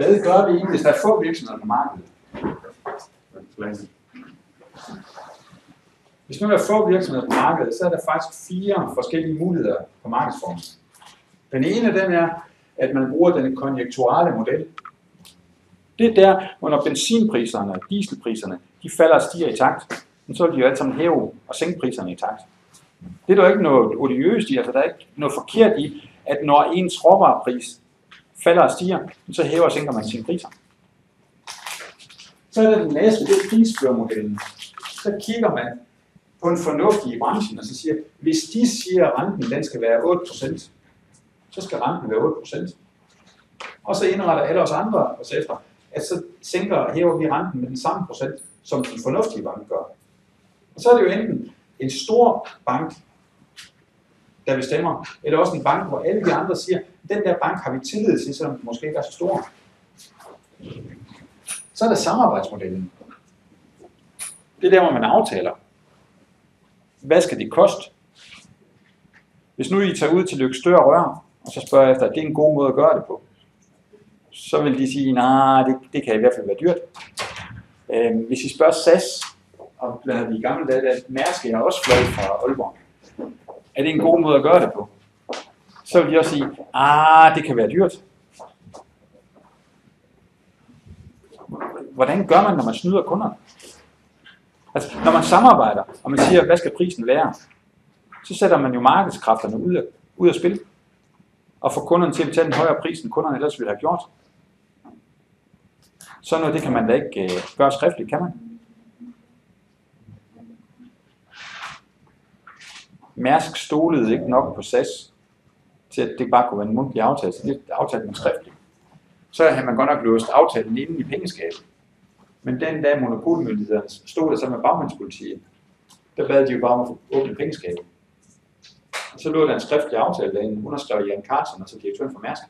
Hvad gør vi, hvis der er få virksomheder på markedet? Hvis nu er der få virksomheder på markedet, så er der faktisk 4 forskellige muligheder på markedsformen. Den ene, den er, at man bruger den konjunkturelle model. Det er der, hvor når benzinpriserne og dieselpriserne, de falder og stiger i takt, så vil de jo alle sammen hæve og sænke priserne i takt. Det er der ikke noget odiøst i, altså der er ikke noget forkert i, at når ens råvarepris falder og stiger, så hæver og sænker man sine priser. Så er det den næste, det er prisførermodellen. Så kigger man på en fornuftig i branchen, og så siger, hvis de siger, at renten den skal være 8%, så skal renten være 8%. Og så indretter alle os andre os efter, at så sænker og hæver vi renten med den samme procent, som den fornuftige bank gør. Og så er det jo enten en stor bank, der bestemmer, eller også en bank, hvor alle de andre siger, den der bank har vi tillid til, selvom den måske ikke er så stor. Så er der samarbejdsmodellen. Det er der, hvor man aftaler. Hvad skal det koste? Hvis nu I tager ud til Løgstør Rør, og så spørger efter, at det er en god måde at gøre det på, så vil de sige, nej, det kan i hvert fald være dyrt. Hvis I spørger SAS, og blandt andet i gamle dage, at Mærsk er også fløjet fra Aalborg, er det en god måde at gøre det på? Så vil de også sige, det kan være dyrt. Hvordan gør man, når man snyder kunderne? Altså, når man samarbejder, og man siger, hvad skal prisen være, så sætter man jo markedskræfterne ud af spil, og får kunderne til at betale en højere pris, end kunderne ellers ville have gjort. Så noget, det kan man da ikke gøre skriftligt, kan man? Mærsk stolede ikke nok på SAS, til at det bare kunne være en mundtlig aftale, så det aftalte man skriftligt. Så havde man godt nok låst aftalen inde i pengeskabet. Men den dag monopolmyndighederne stod der så med bagmandspolitiet, der bad de jo bare om at få åbnet pengeskabet. Så lå der en skriftlig aftale derinde, underskrevet Jan Carlsen, altså direktøren for Mærsk.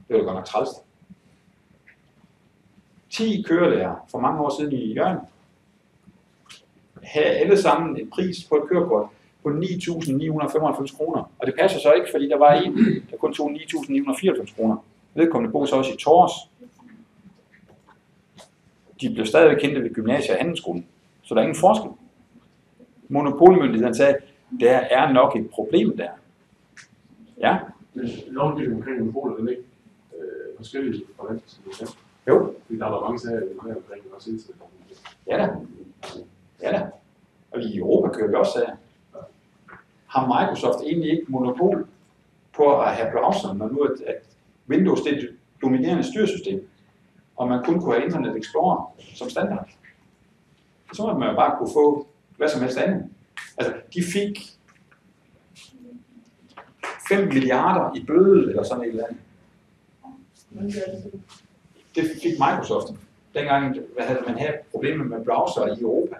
Det var godt nok træls. 10 kørelærer for mange år siden i Hjørring havde alle sammen en pris på et kørekort på 9.995 kroner. Og det passer så ikke, fordi der var en, der kun tog 9.994 kroner. Vedkommende boede så også i Tors. De blev stadigvæk kendte ved gymnasiet og handelsskolen, så der er ingen forskel. Monopolmyndigheden sagde, der er nok et problem der. Ja? Men lovgivningen omkring monopoler, den er ikke forskellige fra land til land. Jo. Fordi der er mange sager omkring også indtil. Ja da. Ja da. Og i Europa kører vi også sager. Har Microsoft egentlig ikke monopol på at have browseren, når nu at Windows det er et dominerende styresystem, og man kun kunne have Internet Explorer som standard? Så må man jo bare kunne få hvad som helst andet. Altså, de fik 5 milliarder i bøde, eller sådan et eller andet. Det fik Microsoft. Dengang havde man haft problemer med browser i Europa.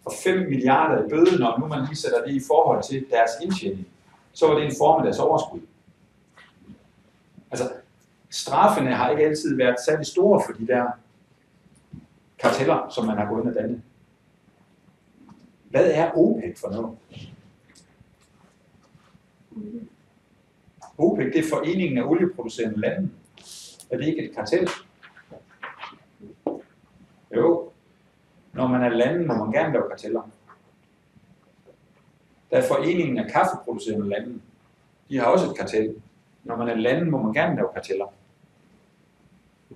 Og 5 milliarder i bøde, når nu man lige sætter det i forhold til deres indtjening, så var det en form af deres overskud. Altså, straffene har ikke altid været særlig store for de der karteller, som man har gået ind og dannet. Hvad er OPEC for noget? OPEC, det er foreningen af olieproducerende lande. Er det ikke et kartel? Jo. Når man er lande, må man gerne lave karteller. Der er foreningen af kaffeproducerende lande. De har også et kartel. Når man er lande, må man gerne lave karteller.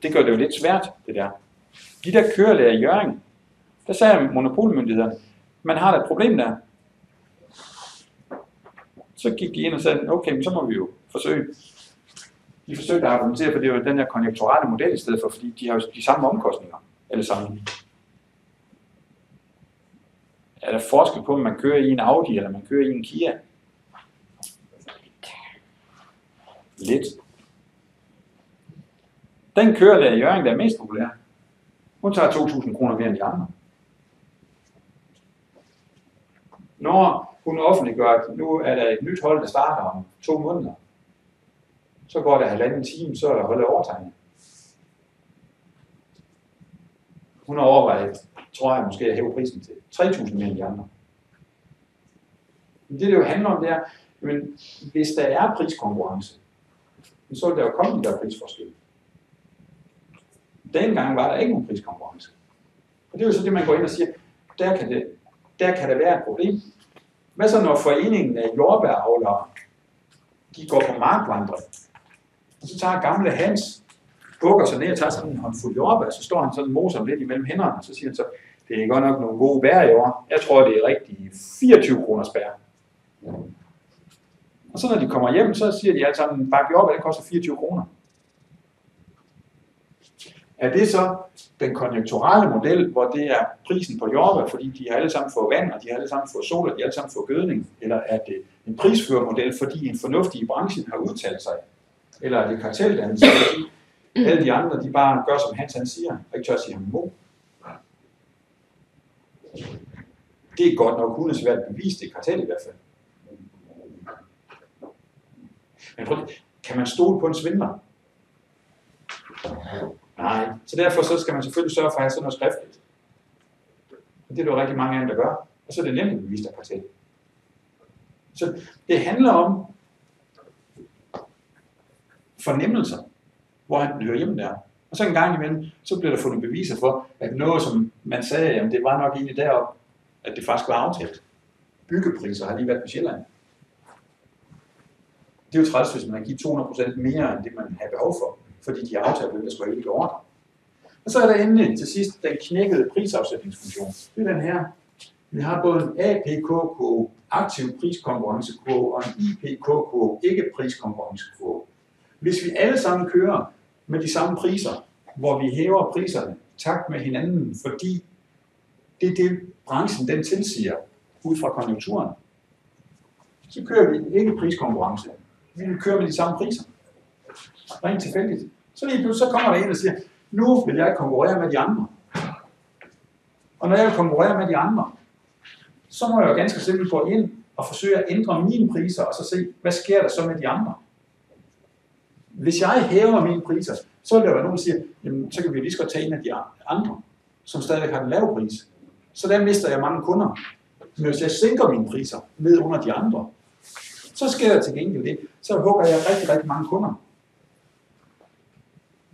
Det gør det jo lidt svært, det der. De der kørelærer i Hjørring, der sagde monopolmyndighederne, man har da et problem der. Så gik de ind og sagde, okay, men så må vi jo forsøge. De forsøgte at argumentere for, det var den her konjunkturelle model i stedet for, fordi de har jo de samme omkostninger, alle sammen. Er der forskel på, om man kører i en Audi, eller man kører i en Kia? Lidt. Den kørelærer i Hjørring, der er mest populær, hun tager 2.000 kroner mere end de andre. Når hun offentliggør, at nu er der et nyt hold, der starter om 2 måneder, så går der 1,5 time, så er der holdet overtegnet. Hun har overvejet, tror jeg måske, at hæve prisen til 3.000 mere end de andre. Men det jo handler om, det er, men hvis der er priskonkurrence, så vil der jo komme de der prisforskelle. Dengang var der ikke nogen priskonkurrence. Og det er jo så det, man går ind og siger, der kan det være et problem. Hvad så når foreningen af jordbæravlere, de går på markvandring, og så tager gamle Hans, bukker sig ned og tager sådan en håndfuld jordbær, så står han sådan moser lidt imellem hænderne, og så siger han så, det er godt nok nogle gode bær i år. Jeg tror, det er rigtig 24 kroners bær. Og så når de kommer hjem, så siger de alle sammen, en bakke jordbær, det koster 24 kroner. Er det så den konjunkturelle model, hvor det er prisen på jordbær, fordi de har alle sammen fået vand, og de har alle sammen fået sol, og de har alle sammen fået gødning? Eller er det en prisførermodel, fordi en fornuftig i branchen har udtalt sig? Eller er det karteldannelse, fordi alle de andre, de bare gør, som han siger, og ikke tør at sige ham imod? Det er godt nok hundesvært at bevise det kartel i hvert fald. Men prøv, kan man stole på en svindler? Nej. Så derfor så skal man selvfølgelig sørge for at have sådan noget skriftligt. Og det er der jo rigtig mange af dem, der gør. Og så er det nemt at bevise der kartel. Så det handler om fornemmelser, hvor han hører hjemme der. Og så en gang imellem, så bliver der fundet beviser for, at noget, som man sagde, jamen det var nok egentlig deroppe, at det faktisk var aftalt. Byggepriser har lige været på Sjælland. Det er jo træls, hvis man har givet 200% mere, end det man har behov for, fordi de har aftalt, hvem der skulle have ikke ordre. Og så er der endelig til sidst den knækkede prisafsætningsfunktion. Det er den her. Vi har både en APKK, aktiv priskonkurrencekurve, og en IPKK, ikke priskonkurrencekurve. Hvis vi alle sammen kører med de samme priser, hvor vi hæver priserne takt med hinanden, fordi det er det, branchen den tilsiger ud fra konjunkturen, så kører vi ikke priskonkurrence. Vi vil køre med de samme priser. Rent tilfældigt. Så lige pludselig så kommer der en, der siger, nu vil jeg konkurrere med de andre. Og når jeg vil konkurrere med de andre, så må jeg jo ganske simpelt gå ind og forsøge at ændre mine priser, og så se, hvad sker der så med de andre. Hvis jeg hæver mine priser, så vil der være nogen, der siger, jamen, så kan vi lige så godt tage en af de andre, som stadigvæk har den lave pris. Så der mister jeg mange kunder. Men hvis jeg sænker mine priser ned under de andre, så sker der til gengæld det. Så hugger jeg rigtig, rigtig mange kunder.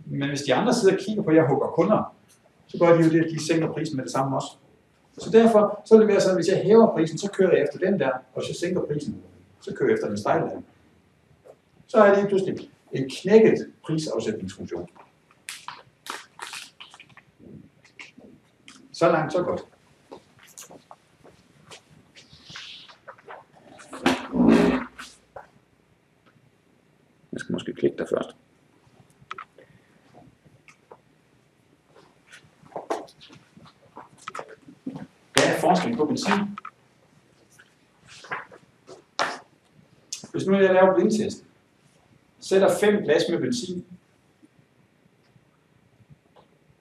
Men hvis de andre sidder og kigger på, at jeg hugger kunder, så gør de jo det, at de sænker prisen med det samme også. Så derfor så vil det være sådan, at hvis jeg hæver prisen, så kører jeg efter den der, og hvis jeg sænker prisen, så kører jeg efter den stejle der. Så er det pludselig en knækket prisafsætningsfunktion. Så langt, så godt. Jeg skal måske klikke der først. Hvad er forskellen på benzin? Hvis nu jeg laver blindtesten, sætter 5 glas med benzin,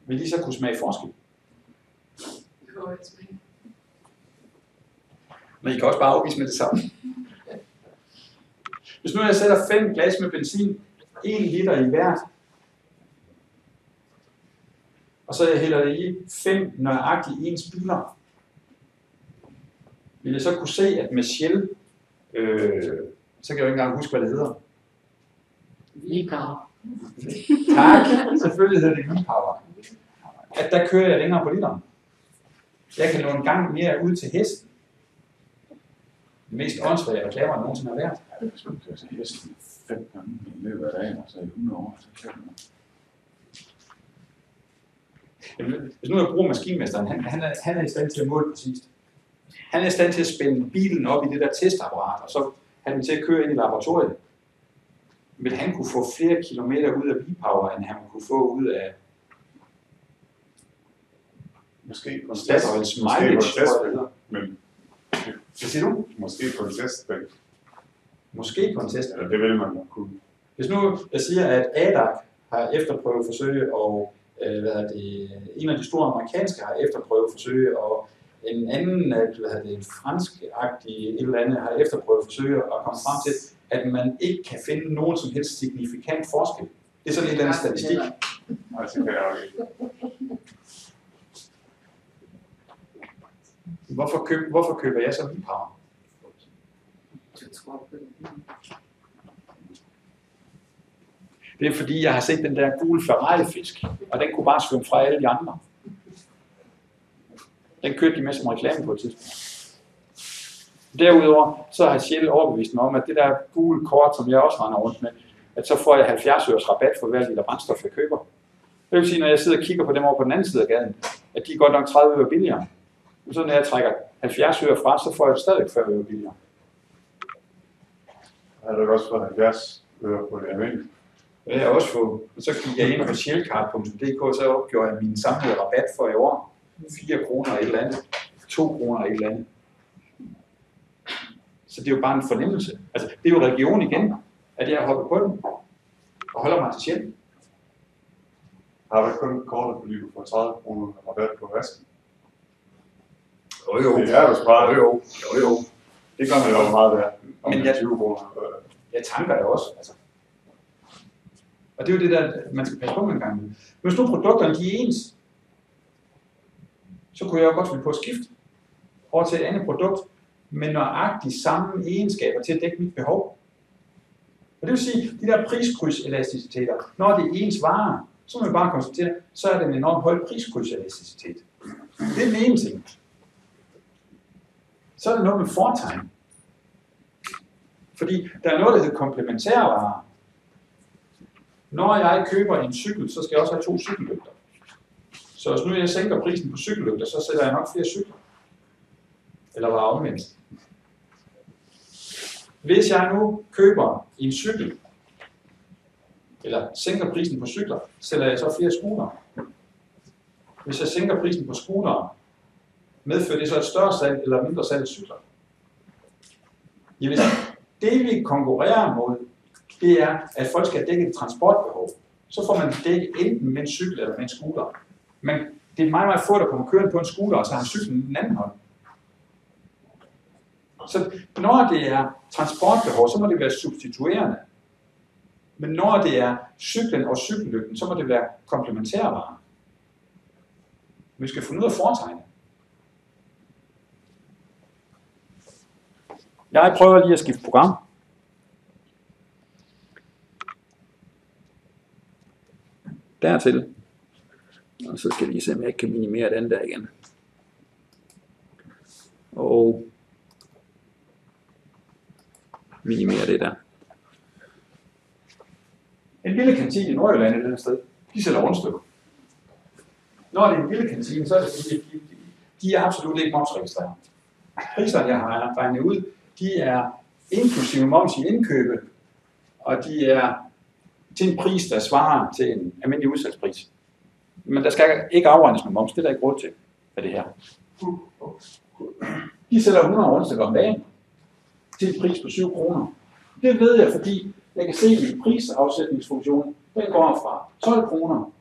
vil de så kunne smage forskel? Men I kan også bare afvise med det samme. Hvis nu jeg sætter 5 glas med benzin, 1 liter i hvert, og så jeg hælder det i 5 nøjagtigt ens biler, vil jeg så kunne se, at med Shell, så kan jeg jo ikke engang huske, hvad det hedder. V-Power. Tak, selvfølgelig hedder det V-Power. At der kører jeg længere på literen. Jeg kan nå en gang mere ud til hesten. Det mest åndssvage reklamer, der nogensinde har været. Hvis man kører til hesten 5 gange i løbet af dagen, og så i 100 år, så kører man. Hvis nu jeg bruger maskinmesteren, han er i stand til at måle præcist. Han er i stand til at spænde bilen op i det der testapparat, og så have den til at køre ind i laboratoriet. Men han kunne få flere kilometer ud af V-Power, end han kunne få ud af Måske på en Statoils mileage. Men Hvad siger du? måske på en testbænk. Måske på en test. Ja, det vil man nok kunne. Hvis nu jeg siger, at ADAC har efterprøveforsøg, og en af de store amerikanske har efterprøveforsøg, og en anden, en fransk-agtig et eller andet, har efterprøveforsøg og kommet frem til, at man ikke kan finde nogen som helst signifikant forskel. Det er sådan en eller anden statistik. Nej, så kan jeg jo ikke. Hvorfor køber jeg så V-Power? Det er fordi, jeg har set den der gule Ferrari-fisk, og den kunne bare svømme fra alle de andre. Den kørte de med som reklame på et tidspunkt. Derudover så har Shell overbevist mig om, at det der gule kort, som jeg også render rundt med, at så får jeg 70 øres rabat for hver liter brændstof, jeg køber. Det vil sige, når jeg sidder og kigger på dem over på den anden side af gaden, at de er godt nok 30 øre billigere. Og så når jeg trækker 70 øre fra, så får jeg stadig 40 øre billigere. Har du også fået 70 øre på det almindelige? Det har jeg også fået. Og så gik jeg ind på shellcard.dk, så opgjorde jeg min samlede rabat for i år. 4 kroner et eller andet. 2 kroner et eller andet. Så det er jo bare en fornemmelse. Altså, det er jo region igen, at jeg har hoppet på den og holder mig til Shell. Har du ikke kun kortet beløb for 30 kroner rabat på vasken? Jo. Det er jo sparet. Jo. Det gør man jo meget værd. Men jeg 20 kroner. Jeg tanker det også. Altså. Og det er jo det der, man skal passe på med en gang. Hvis nu produkterne de er ens, så kunne jeg jo godt finde på at skifte over til et andet produkt med nøjagtigt samme egenskaber til at dække mit behov. Og det vil sige, de der priskrydselasticiteter, når det er ens varer, så må vi bare konstatere, så er det en enormt høj priskrydselasticitet. Det er den ene ting. Så er det noget med fortegn. Fordi der er noget, der hedder komplementære varer. Når jeg køber en cykel, så skal jeg også have 2 cykellygter. Så hvis nu jeg sænker prisen på cykellygter, så sætter jeg nok flere cykler. Eller var omvendt. Hvis jeg nu køber en cykel, eller sænker prisen på cykler, sætter jeg så flere scootere. Hvis jeg sænker prisen på scootere, medfører det så et større salg eller mindre salg af cykler? Det vi konkurrerer mod, det er, at folk skal dække et transportbehov. Så får man dække enten med en cykel eller med en scooter. Men det er meget få, der kommer kørende på en scooter, og så har cyklen i den anden hånd. Så når det er transportbehov, så må det være substituerende. Men når det er cyklen og cykellygten, så må det være komplementære varer. Vi skal finde ud af foretegnet. Jeg prøver lige at skifte program. Dertil. Og så skal jeg lige se, om jeg ikke kan minimere den der igen. Og minimere det der. En lille kantine i Nordjylland et eller andet sted, de sælger rundstykker. Når det er en lille kantine, så er det fordi, de er absolut ikke momsregistreret. Priserne, jeg har regnet ud, de er inklusive moms i indkøbet, og de er til en pris, der svarer til en almindelig udsalgspris. Men der skal ikke afregnes med moms, det er der ikke råd til af det her. De sælger 100 rundstykker om dagen til en pris på 7 kroner. Det ved jeg, fordi jeg kan se, at min prisafsætningsfunktion, den går fra 12 kroner,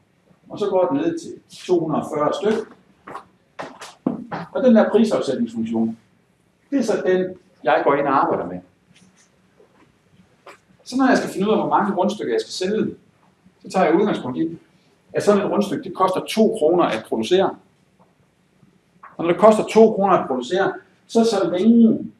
og så går den ned til 240 stykker. Og den der prisafsætningsfunktion, det er så den, jeg går ind og arbejder med. Så når jeg skal finde ud af, hvor mange rundstykker jeg skal sælge, så tager jeg udgangspunkt i, at sådan et rundstykke, det koster 2 kroner at producere. Og når det koster 2 kroner at producere, så længe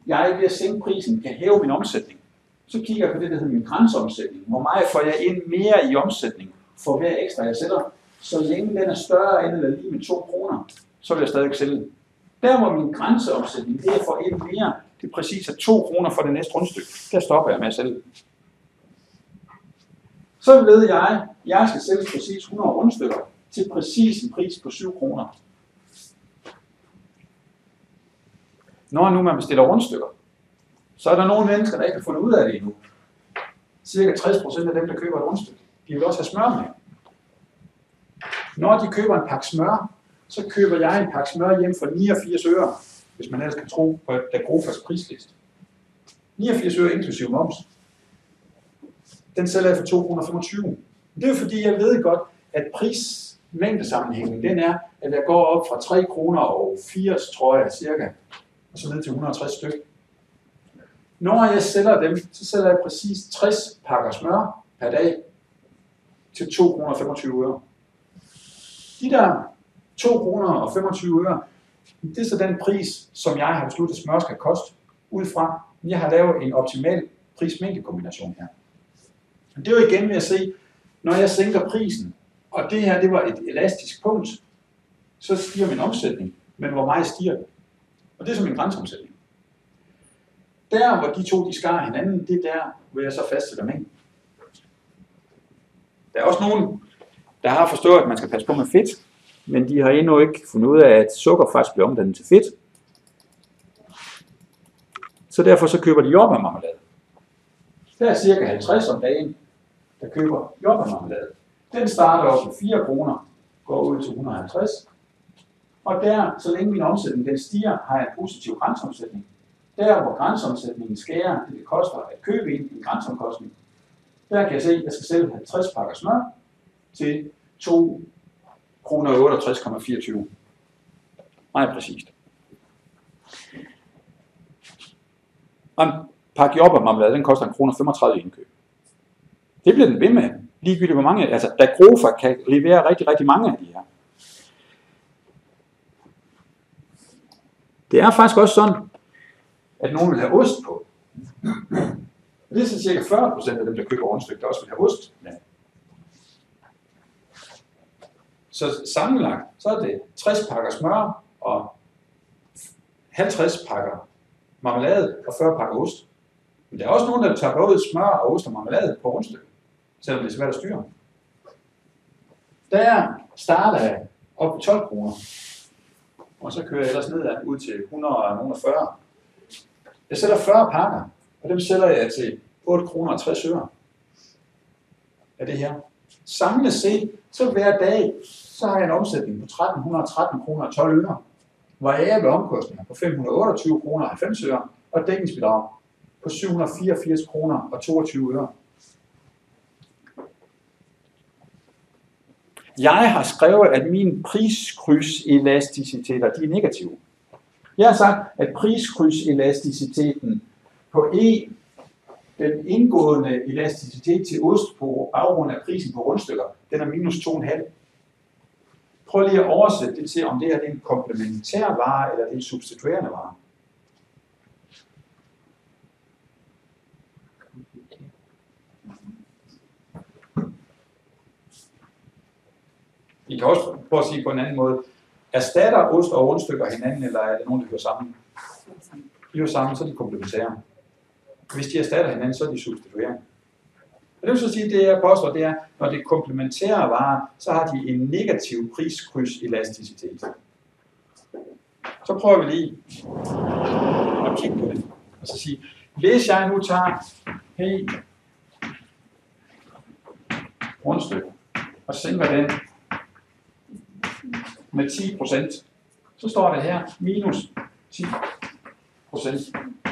jeg ved at sænke prisen kan hæve min omsætning, så kigger jeg på det, der hedder min grænseomsætning. Hvor meget får jeg ind mere i omsætning for hver ekstra, jeg sætter. Så længe den er større end eller lige med 2 kroner, så vil jeg stadig sælge. Der hvor min grænseomsætning, det er for ind mere, det er præcis 2 kroner for det næste rundstykke. Der stopper jeg med at sælge. Så ved jeg, at jeg skal sælge præcis 100 rundstykker til præcis en pris på 7 kroner. Når nu man bestiller rundstykker, så er der nogle mennesker, der ikke har fundet ud af det endnu. Cirka 60% af dem, der køber et rundstykke, de vil også have smør med. Når de køber en pakke smør, så køber jeg en pakke smør hjem for 89 øre, hvis man ellers kan tro på Dagrofas prisliste. 89 øre inklusive moms. Den sælger jeg for 2,25 kroner. Det er fordi, jeg ved godt, at prismængdesammenhængen, den er, at jeg går op fra 3 kroner og 80, tror jeg, cirka, og så ned til 160 stykker. Når jeg sælger dem, så sælger jeg præcis 60 pakker smør per dag til 2,25 kroner. De der 2 kroner og 25 øre, det er så den pris, som jeg har besluttet, at smør skal koste, ud fra, jeg har lavet en optimal pris-mængde-kombination her. Det er jo igen ved at se, når jeg sænker prisen, og det her det var et elastisk punkt, så stiger min omsætning, men hvor meget stiger det? Og det er så min grænseomsætning. Der, hvor de to de skar hinanden, det er der, hvor jeg så fastsætter mængden. Der er også nogen, der har forstået, at man skal passe på med fedt, men de har endnu ikke fundet ud af, at sukker faktisk bliver omdannet til fedt. Så derfor så køber de jordbærmarmelade. Der er cirka 50 om dagen, der køber jordbærmarmelade. Den starter også med 4 kroner, går ud til 150. Og der, så længe min omsætning den stiger, har jeg en positiv grænseomsætning. Der, hvor grænseomsætningen skærer, det koster at købe ind i en grænseomkostning, der kan jeg se, at jeg skal sælge 50 pakker smør til 2 kroner 68,24. Meget præcist. Og en pakke jordbærmarmelade, den koster 1,35 kroner i indkøb. Det bliver den ved med. Ligegyldigt hvor mange, altså Dagrofa kan levere rigtig, rigtig mange af de her. Det er faktisk også sådan, at nogen vil have ost på. Det er så cirka 40% af dem, der køber rundstykke, der også vil have ost. Ja. Så sammenlagt, så er det 60 pakker smør og 50 pakker marmelade og 40 pakker ost. Men der er også nogen, der tager både smør og ost og marmelade på rundstykke, selvom det er svært at styre. Der starter jeg op på 12 kroner, og så kører jeg ellers nedad ud til 140. Jeg sælger 40 pakker, og dem sælger jeg til 8 kroner og 60 øre af det her. Samlet set, så hver dag, så har jeg en omsætning på 1313 kroner og 12 øre, variable omkostninger på 528 kroner og 90 øre, og dækningsbidrag på 784 kroner og 22 øre. Jeg har skrevet, at mine priskrydselasticiteter, de er negative. Jeg har sagt, at priskrydselasticiteten på E, den indgående elasticitet til ost på baggrund af prisen på rundstykker, den er minus 2,5. Prøv lige at oversætte det til, om det her er en komplementær vare, eller det er en substituerende vare. I kan også prøve at sige på en anden måde, erstatter ost og rundstykker hinanden, eller er det nogen, der hører sammen? De hører sammen, så er de komplementære. Hvis de erstatter hinanden, så er de substituerende. Og det vil så sige, det jeg påstår, det er, når det er komplementære varer, så har de en negativ priskrydselasticitet. Så prøver vi lige at kigge på det, og så sige, hvis jeg nu tager rundstykke, og sænker den med 10%, så står det her minus 10%.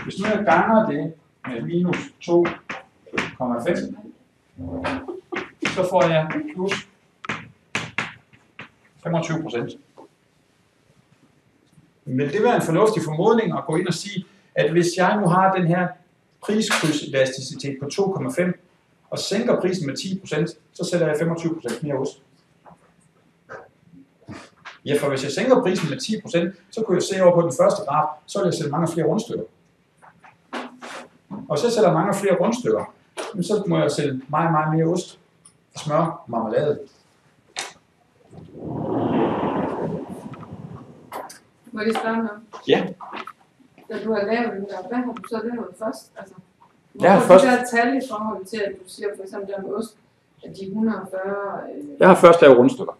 Hvis nu jeg ganger det med minus 2,5, så får jeg plus 25%. Men det vil være en fornuftig formodning at gå ind og sige, at hvis jeg nu har den her priskrydselasticitet på 2,5 og sænker prisen med 10%, så sælger jeg 25% mere ost. Ja, for hvis jeg sænker prisen med 10%, så kunne jeg se over på den første graf, så vil jeg sælge mange flere rundstykker. Og så sælger jeg mange flere rundstykker, så må jeg sælge meget, meget mere ost, smør og marmelade. Må jeg spørge noget? Ja. Da du har lavet den der, hvad har du så lavet først? Altså, jeg har først... det der tal i forhold til, at du siger for eksempel der med ost, at de 140... Jeg har først lavet rundstykker.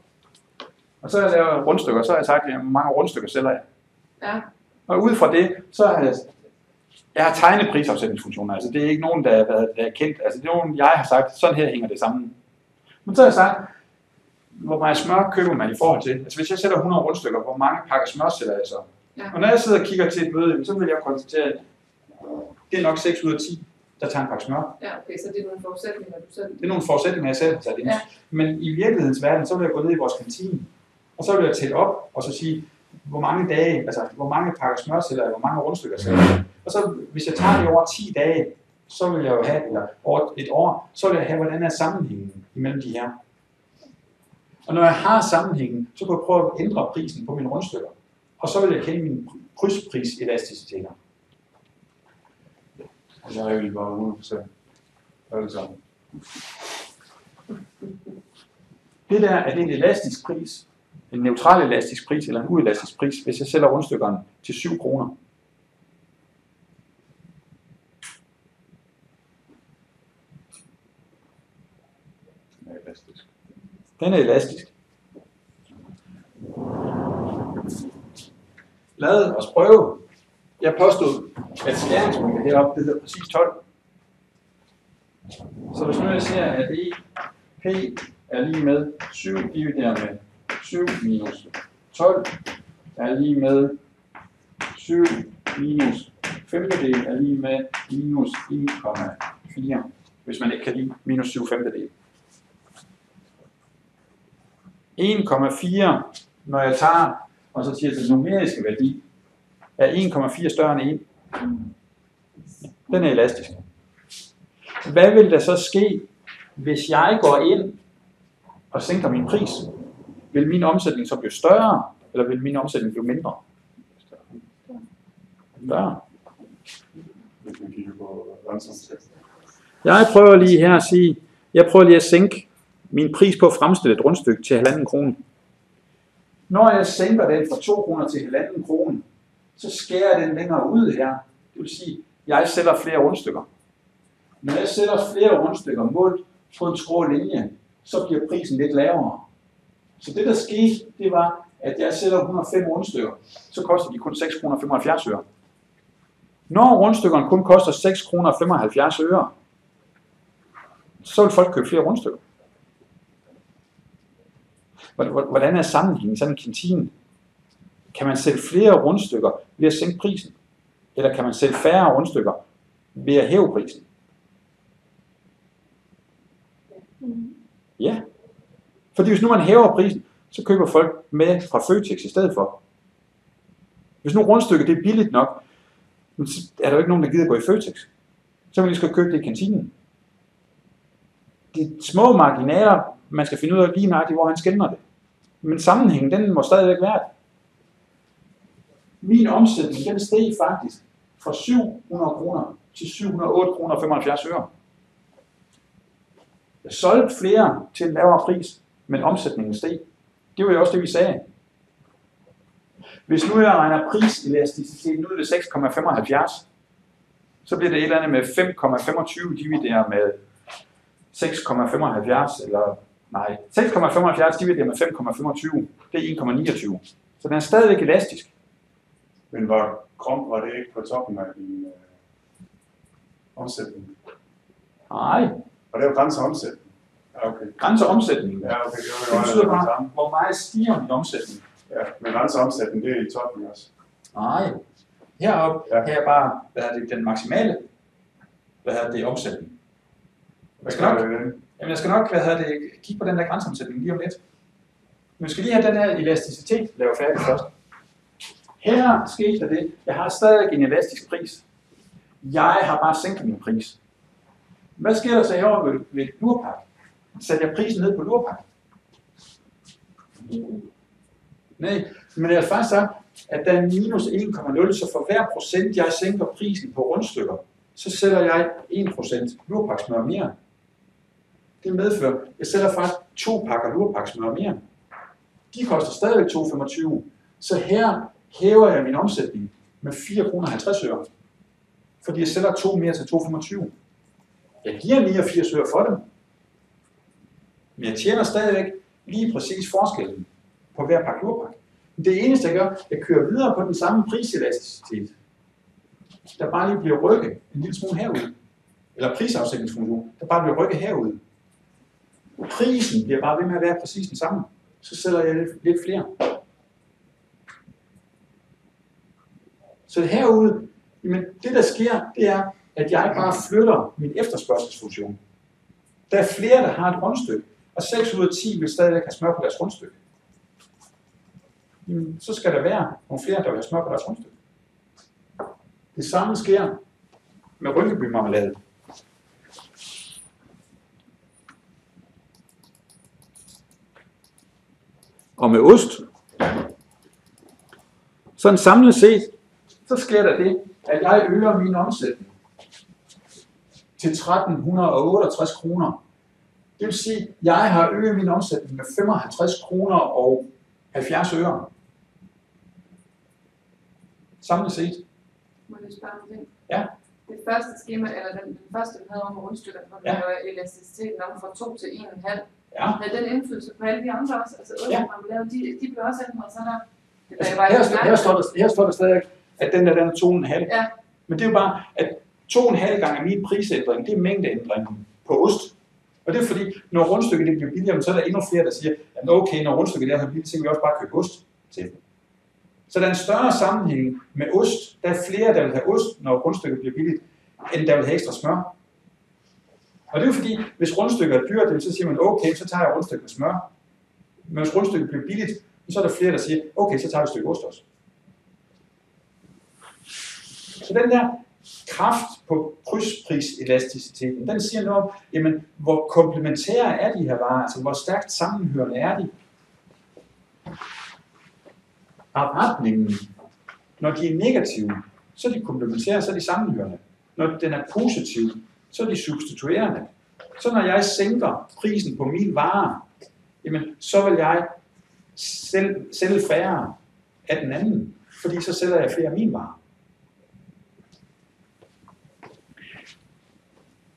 Og så har jeg lavet rundstykker, så har jeg sagt, hvor mange rundstykker sælger jeg. Ja. Og ud fra det, så har jeg har tegnet prisafsætningsfunktioner. Altså det er ikke nogen, der er kendt. Altså det er nogen, jeg har sagt, sådan her hænger det sammen. Men så har jeg sagt, hvor meget smør køber man i forhold til. Altså hvis jeg sælger 100 rundstykker, hvor mange pakker smør sælger jeg så? Ja. Og når jeg sidder og kigger til et møde, så vil jeg konstatere, at det er nok 6 ud af 10, der tager en pakke smør. Ja, okay, så det er nogle forudsætninger, du selv... Det er nogle forudsætninger, jeg selv har sat ind. Ja. Men i virkelighedens verden, så vil jeg gå ned i vores kantine, og så vil jeg tælle op, og så sige, hvor mange dage, altså hvor mange pakker smør sælger jeg, hvor mange rundstykker sælger jeg. Og så hvis jeg tager det over 10 dage, så vil jeg jo have, eller over et år, så vil jeg have, hvordan er sammenhængen imellem de her. Og når jeg har sammenhængen, så kan jeg prøve at ændre prisen på mine rundstykker. Og så vil jeg kende mine krydspris-elasticiteter. Jeg er jo bare 100%. Alle sammen. Det der, er det en elastisk pris, en neutral elastisk pris eller en uelastisk pris, hvis jeg sælger rundstykkerne til 7 kroner. Den er elastisk. Den er elastisk. Lad os prøve. Jeg påstod, at skæringspunktet heroppe, det hedder præcis 12. Så hvis nu jeg siger, at P er lige med 7 divideret med 7 minus 12 er lige med 7 minus femtedel er lige med minus 1,4, hvis man ikke kan lide minus 7 femtedel. 1,4, når jeg tager, og så siger jeg, at den numeriske værdi er 1,4 større end 1. Den er elastisk. Hvad vil der så ske, hvis jeg går ind og sænker min pris? Vil min omsætning så blive større, eller vil min omsætning blive mindre? Større. Hvis man kigger på lønsomhed. Jeg prøver lige her at sige, jeg prøver lige at sænke min pris på at fremstille et rundstykke til 1,5 krone. Når jeg sænker den fra 2 kroner til 1,5 krone, så skærer jeg den længere ud her. Det vil sige, at jeg sælger flere rundstykker. Når jeg sælger flere rundstykker målt på en skrå linje, så bliver prisen lidt lavere. Så det der skete, det var, at jeg sælger 105 rundstykker, så koster de kun 6 kroner 75 øre. Når rundstykkerne kun koster 6 kroner 75 øre, så vil folk købe flere rundstykker. Hvordan er sammenhængen i sådan en kantine? Kan man sælge flere rundstykker ved at sænke prisen? Eller kan man sælge færre rundstykker ved at hæve prisen? Ja. Fordi hvis nu man hæver prisen, så køber folk med fra Føtex i stedet for. Hvis nu rundstykket det er billigt nok, så er der jo ikke nogen, der gider gå i Føtex. Så kan man lige skal købe det i kantinen. De små marginaler, man skal finde ud af lige nøjagtigt, hvor han skelner det. Men sammenhængen, den må stadigvæk være det. Min omsætning, den steg faktisk fra 700 kroner til 708 kroner 75 øre. Jeg solgte flere til en lavere pris, men omsætningen steg. Det var jo også det, vi sagde. Hvis nu jeg regner priselasticiteten ud ved 6,75, så bliver det et eller andet med 5,25 divideret med 6,75, eller nej, 6,75 divideret med 5,25, det er 1,29. Så den er stadigvæk elastisk. Men hvor krum var det ikke på toppen af din omsætning? Nej. Og det er jo grænseomsætning. Ja, okay. Grænseomsætningen. Ja, okay. Det betyder bare, hvor meget stiger min omsætning. Ja, men grænseomsætning, det er i toppen også. Nej. Heroppe, ja. Her er bare, hvad er det, den maksimale, hvad er det, omsætning. Jeg skal nok, hvad hedder det, kigge på den der grænseomsætning lige om lidt. Men vi skal lige have den her elasticitet lavet færdig først. Her skete der det. Jeg har stadig en elastisk pris. Jeg har bare sænket min pris. Hvad sker der så herovre ved lurpak? Sætter jeg prisen ned på lurpak? Nej, men jeg har faktisk sagt, at der er minus 1,0, så for hver procent, jeg sænker prisen på rundstykker, så sætter jeg 1% lurpaksmør mere. Det medfører, at jeg sætter faktisk 2 pakker lurpaksmør mere. De koster stadigvæk 2,25. Så her hæver jeg min omsætning med 4,50 kroner, fordi jeg sætter 2 mere til 2,25. Jeg giver 89 øre for dem, men jeg tjener stadigvæk lige præcis forskellen på hver pakke lurpak. Det eneste jeg gør, jeg kører videre på den samme priselasticitet, der bare lige bliver rykket en lille smule herud, eller prisafsætningsfunktion, der bare bliver rykket herud. Prisen bliver bare ved med at være præcis den samme, så sælger jeg lidt flere. Så herude, men det der sker, det er, at jeg bare flytter min efterspørgselsfunktion. Der er flere, der har et rundstykke, og 6 ud af 10 vil stadigvæk have smør på deres rundstykke. Jamen, så skal der være nogle flere, der vil have smør på deres rundstykke. Det samme sker med Rynkeby-marmelade. Og med ost. Sådan samlet set, så sker der det, at jeg øger min omsætning til 1368 kroner Det vil sige, at jeg har øget min omsætning med 55 kroner og 70 øre. Samlet set. Må jeg spørge om det? Ja. Det første skema, eller den første, vi havde om rundstykker, hvor Ja. den var elasticiteten om fra 2 til 1,5. Ja. Havde den indflydelse på alle de andre også? Altså, Ja. de blev også ændret, så der... Altså, her står der stadig, at den er 2,5. Ja. Men det er jo bare, at 2,5 gange min prisændring, det er mængdeændringen på ost. Og det er fordi, når rundstykket det bliver billigere, så er der endnu flere, der siger, at okay, når rundstykket er så billigt, så kan vi også bare købe ost til. Så der er en større sammenhæng med ost. Der er flere, der vil have ost, når rundstykket bliver billigt, end der vil have ekstra smør. Og det er jo fordi, hvis rundstykket er dyrt, så siger man, okay, så tager jeg rundstykket med smør. Men hvis rundstykket bliver billigt, så er der flere, der siger, okay, så tager vi et stykke ost også. Så den der kraft på krydspris-elasticiteten, den siger noget om, jamen, hvor komplementære er de her varer, altså hvor stærkt sammenhørende er de. Og retningen, når de er negative, så er de komplementære, så er de sammenhørende. Når den er positiv, så er de substituerende. Så når jeg sænker prisen på min vare, jamen, så vil jeg sælge færre af den anden, fordi så sælger jeg flere af min vare.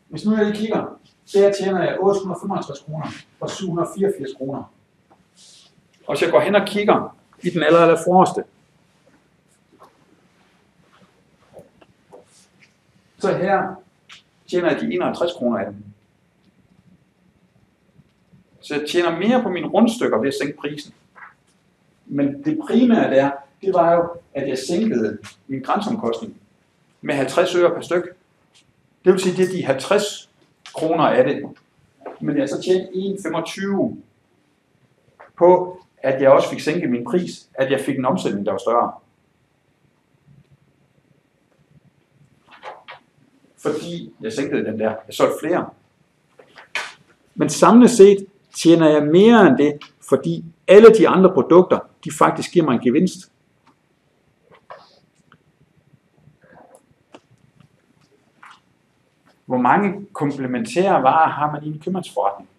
Hvis nu jeg lige kigger, så her tjener jeg 855 kroner og 784 kroner. Og hvis jeg går hen og kigger i den aller forreste, så her tjener jeg de 51 kroner af dem. Så jeg tjener mere på mine rundstykker ved at sænke prisen. Men det primære der, det var jo, at jeg sænkede min grænseomkostning med 50 øre per styk. Det vil sige, at det er de 50 kroner af det. Men jeg så tjente 1,25 på, at jeg også fik sænket min pris, at jeg fik en omsætning, der var større. Fordi jeg sænkede den der. Jeg solgte flere. Men samlet set tjener jeg mere end det, fordi alle de andre produkter, de faktisk giver mig en gevinst. Hvor mange komplementære varer har man i en købmandsforretning?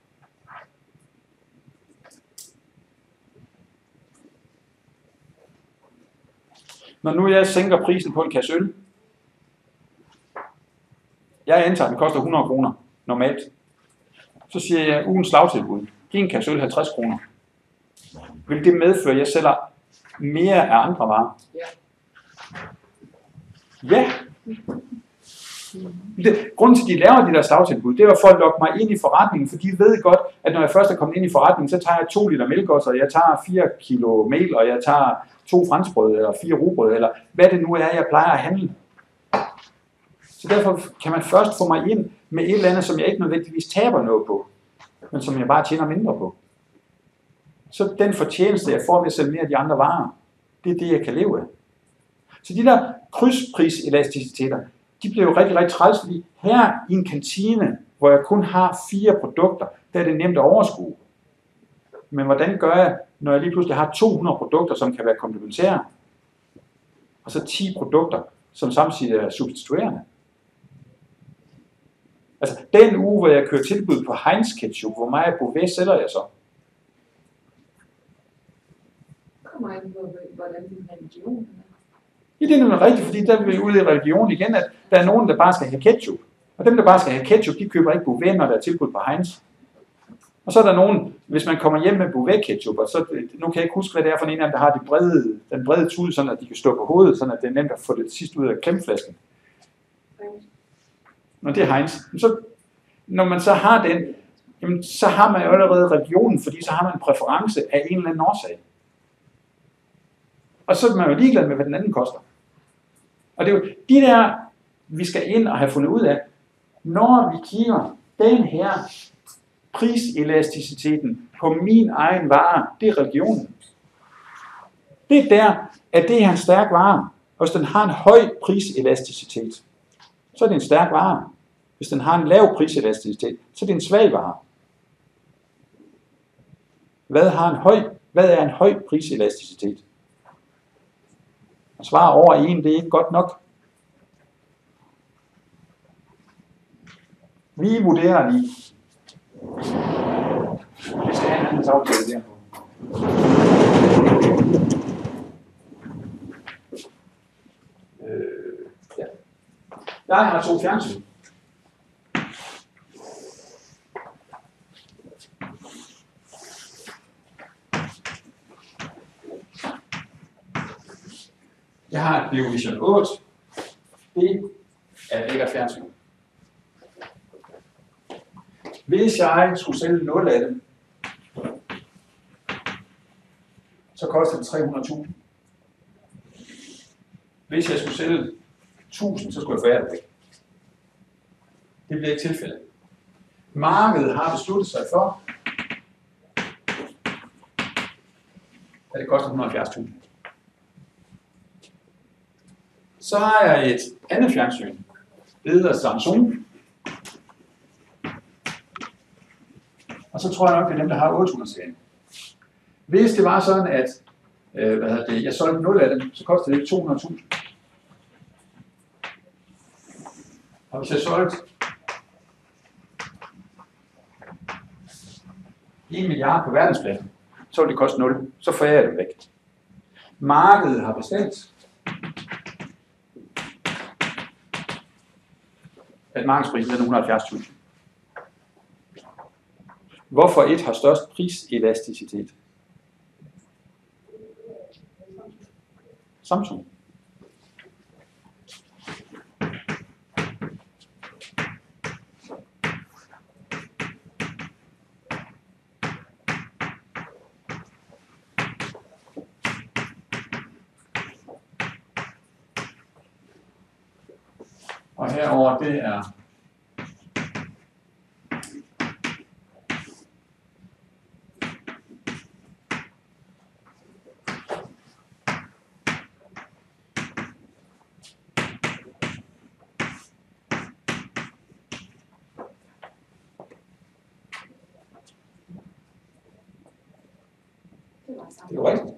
Når nu jeg sænker prisen på en kasse øl, jeg antager, at den koster 100 kroner normalt. Så siger jeg, ugens slagtilbud, giv en kasse øl 50 kroner. Vil det medføre, at jeg sælger mere af andre varer? Ja. Grunden til, at de laver de der slagtilbud, det var for at lokke mig ind i forretningen, for de ved godt, at når jeg først er kommet ind i forretningen, så tager jeg 2 liter mælkeost, og jeg tager 4 kilo mel, og jeg tager 2 franskbrød, eller 4 rugbrød, eller hvad det nu er, jeg plejer at handle. Så derfor kan man først få mig ind med et eller andet, som jeg ikke nødvendigvis taber noget på, men som jeg bare tjener mindre på. Så den fortjeneste, jeg får ved at sælge mere af de andre varer, det er det, jeg kan leve af. Så de der krydspris-elasticiteter, de bliver jo rigtig, rigtig træls, fordi her i en kantine, hvor jeg kun har 4 produkter, der er det nemt at overskue. Men hvordan gør jeg, når jeg lige pludselig har 200 produkter, som kan være komplementære, og så 10 produkter, som samtidig er substituerende? Altså, den uge, hvor jeg kører tilbud på Heinz ketchup, hvor meget Beauvais sælger jeg så? Kommer ind på, hvordan din religion er. Ja, det er nemlig rigtigt, fordi der er vi ude i religion igen, at der er nogen, der bare skal have ketchup. Og dem, der bare skal have ketchup, de køber ikke Beauvais, når der er tilbud på Heinz. Og så er der nogen, hvis man kommer hjem med Beauvais ketchup, og så, nu kan jeg ikke huske, hvad det er for en af dem, der har den brede tud, sådan at de kan stå på hovedet, sådan at det er nemt at få det sidst ud af klemflasken. Når det er Heinz. Så, når man så har den, jamen, så har man jo allerede religionen, fordi så har man en præference af en eller anden årsag. Og så er man jo ligeglad med, hvad den anden koster. Og det er jo de der, vi skal ind og have fundet ud af, når vi kigger den her priselasticiteten på min egen vare, det er religionen. Det er der, at det er en stærk vare. Og hvis den har en høj priselasticitet, så er det en stærk vare. Hvis den har en lav priselasticitet, så er det en svag vare. Hvad er en høj priselasticitet? At svare over 1, det er ikke godt nok. Vi vurderer lige, Vi skal have en anden aftale der. Ja. Jeg har 2 fjernsyn. Jeg har et Beovision 8. Det er et lækkert fjernsyn. Hvis jeg skulle sælge 0 af dem, så koster det 300.000. Hvis jeg skulle sælge 1000, så skulle jeg forære det væk. Det bliver ikke tilfældet. Markedet har besluttet sig for, at det koster 170.000. Så har jeg et andet fjernsyn. Det hedder Samsung. Og så tror jeg nok, det er dem, der har 800-serien. Hvis det var sådan, at jeg solgte 0 af dem, så koster det 200.000. Og hvis jeg solgte 1 milliard på verdensplan, så ville det koste 0. Så får jeg det væk. Markedet har bestemt, at markedsprisen er 170.000. Hvorfor et har størst priselasticitet? Samsung. Og herover det er det er jo rigtigt.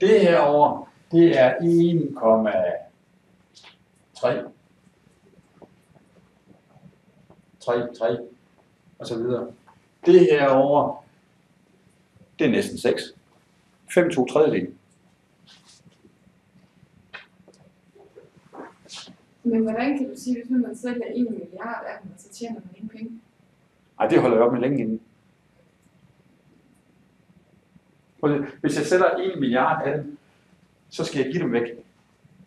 Det herovre, det er 1,3 og så videre. Det herovre, det er næsten 6. 5,2/3. Men hvordan kan du sige, hvis man sælger 1 milliard af dem, så tjener man ingen penge? Ej, det holder jeg op med længe inden. Hvis jeg sælger 1 milliard af dem, så skal jeg give dem væk.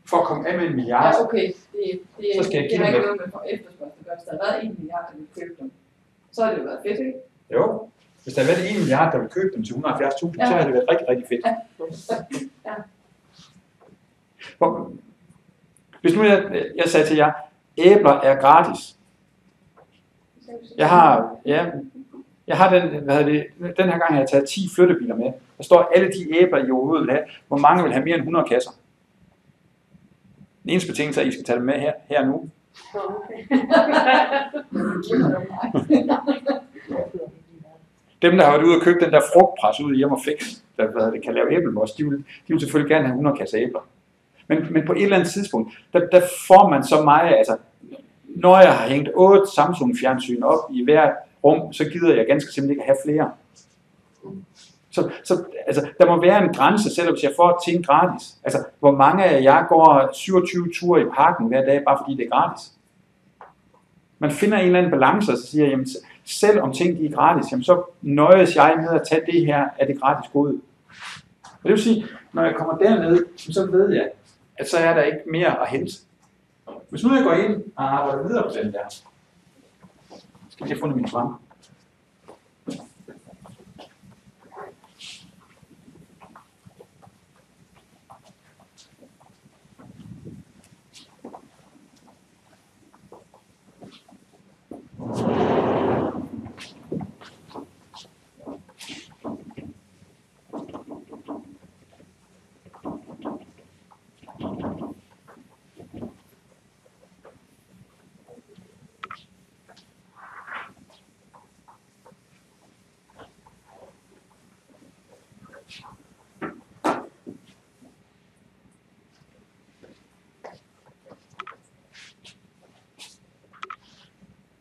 For at komme af med 1 milliard, Ja, okay. så skal jeg give det har dem ikke væk. noget med efterspørgsel at gøre. Hvis der har været 1 milliard, der vil købe dem, så har det jo været fedt, ikke? Jo. Hvis der har været 1 milliard, der vil købe dem til 170.000, Ja. så har det været rigtig, rigtig fedt. Ja. Hvis nu jeg sagde til jer, æbler er gratis. Jeg har den, den her gang har jeg taget 10 flyttebiler med. Der står alle de æbler, I overhovedet vil have. Hvor mange vil have mere end 100 kasser? Den eneste betingelse er, at I skal tage dem med her nu. Dem, der har været ude og købe den der frugtpres ude i Hjem og Fix, der kan lave æblemos, de vil selvfølgelig gerne have 100 kasser æbler. Men på et eller andet tidspunkt, der får man så meget, altså, når jeg har hængt 8 Samsung-fjernsyn op i hver rum, så gider jeg ganske simpelthen ikke at have flere. Så altså, der må være en grænse, selvom hvis jeg får ting gratis. Altså, hvor mange af jer går 27 ture i parken hver dag, bare fordi det er gratis? Man finder en eller anden balance, og så siger, jamen, selv om ting er gratis, jamen, så nøjes jeg med at tage det her af det gratis gode. Og det vil sige, når jeg kommer derned, så ved jeg, at så er der ikke mere at hente. Hvis nu jeg går ind og arbejder videre på den der, skal jeg have fundet min frem.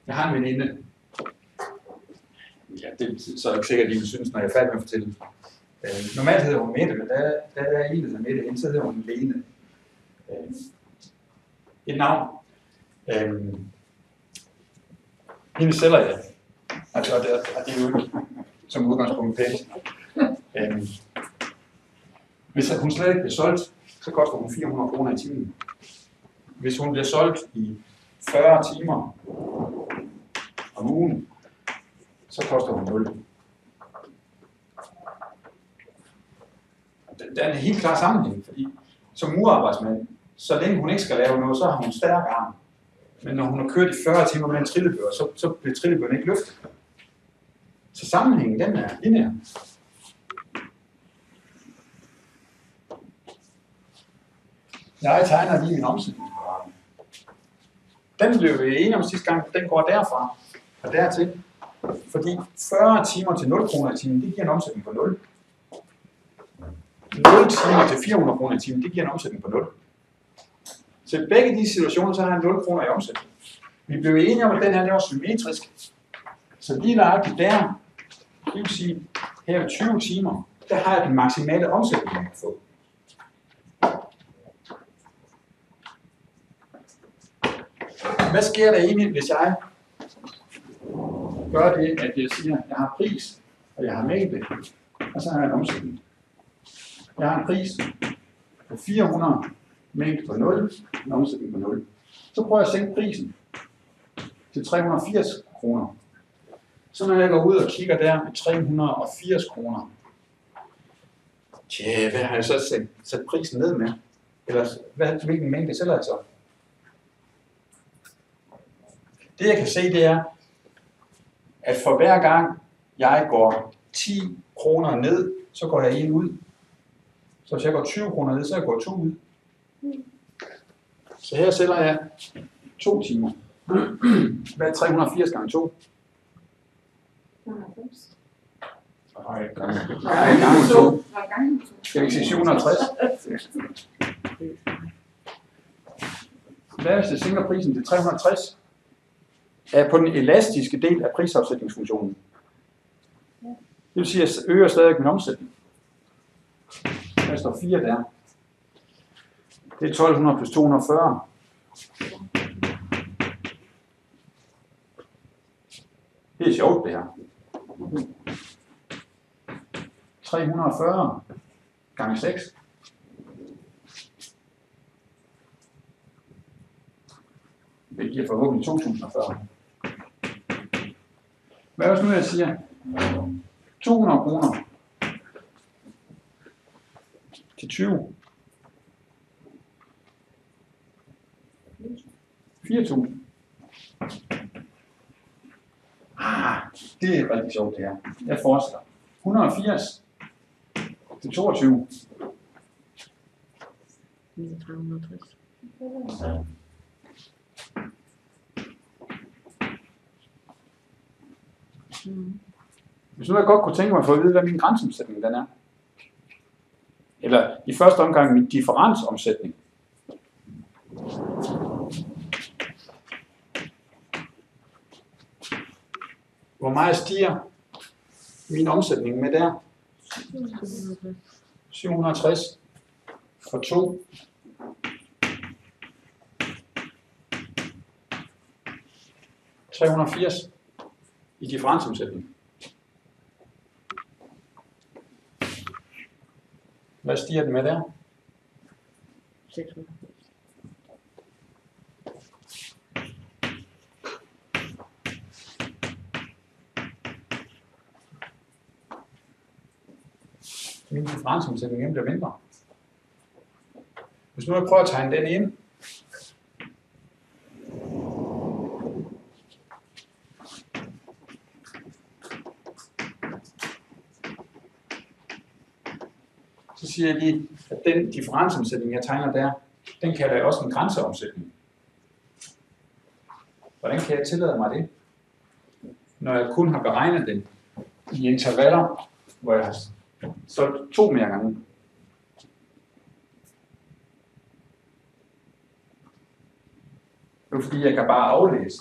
Jeg har en veninde, så er det sikkert, at de vil synes, når jeg er færdig med at fortælle. Normalt hedder hun Mette, men da er en, der hedder Mette hende, så hedder hun Lene. Et navn. Hende sælger jeg. Altså, og det er jo som udgangspunkt pænt. Hvis hun slet ikke bliver solgt, så koster hun 400 kroner i timen. Hvis hun bliver solgt i 40 timer om ugen, så koster hun 0. Der er en helt klar sammenhæng, fordi som murarbejdsmand, så længe hun ikke skal lave noget, så har hun stærk arm. Men når hun har kørt i 40 timer med en trillebør, så bliver trillebøren ikke løftet. Så sammenhængen, den er lineær. Jeg tegner lige min omsætningsparat. Den blev vi enige om sidste gang, den går derfra og dertil. Fordi 40 timer til 0 kroner i timen, det giver en omsætning på 0. 0 timer til 400 kroner i timen, det giver en omsætning på 0. Så i begge de situationer, så har jeg 0 kroner i omsætning. Vi blev enige om, at den her der var symmetrisk. Så lige nøjagtigt der, det vil sige, her ved 20 timer, der har jeg den maksimale omsætning, jeg kan få. Hvad sker der egentlig, hvis jeg gør det, at jeg siger, at jeg har pris, og jeg har mængde, og så har jeg en omsætning. Jeg har en pris på 400, mængde på 0, en omsætning på 0. Så prøver jeg at sænke prisen til 380 kroner. Så når jeg går ud og kigger der med 380 kroner, tja, hvad har jeg så sat prisen ned med? Eller hvilken mængde sælger jeg så? Det jeg kan se, det er, at for hver gang jeg går 10 kroner ned, så går jeg en ud. Så hvis jeg går 20 kroner ned, så jeg går 2 ud. Så her sælger jeg 2 timer. Hvad er 380 gange 2? 95. Nej, gange 2. Skal vi ikke sige 760? Hvad hvis jeg sænker prisen til 360? Er på den elastiske del af prisafsætningsfunktionen. Det vil sige, at jeg øger stadig min omsætning. Der står 4 der. Det er 1200 plus 240. Det er sjovt, det her. 340 gange 6. Det giver forhåbentlig 2040. Hvad hvis nu jeg siger 200 kroner til 20? 4.000. Det er rigtig sjovt det her. Jeg forestiller. 180 til 22. 360. Hvis nu jeg godt kunne tænke mig for at vide, hvad min grænseomsætning den er. Eller i første omgang min differensomsætning. Hvor meget stiger min omsætning med der? 760 for 2. $380 i differensomsætning. Hvad stiger den med der? 600. Min differensomsætning bliver mindre. Hvis nu jeg prøver at tegne den ind, så siger jeg lige, at den differensomsætning, jeg tegner der, den kalder jeg også en grænseomsætning. Hvordan kan jeg tillade mig det? Når jeg kun har beregnet den i intervaller, hvor jeg har solgt 2 mere gange. Det er fordi, jeg kan bare aflæse,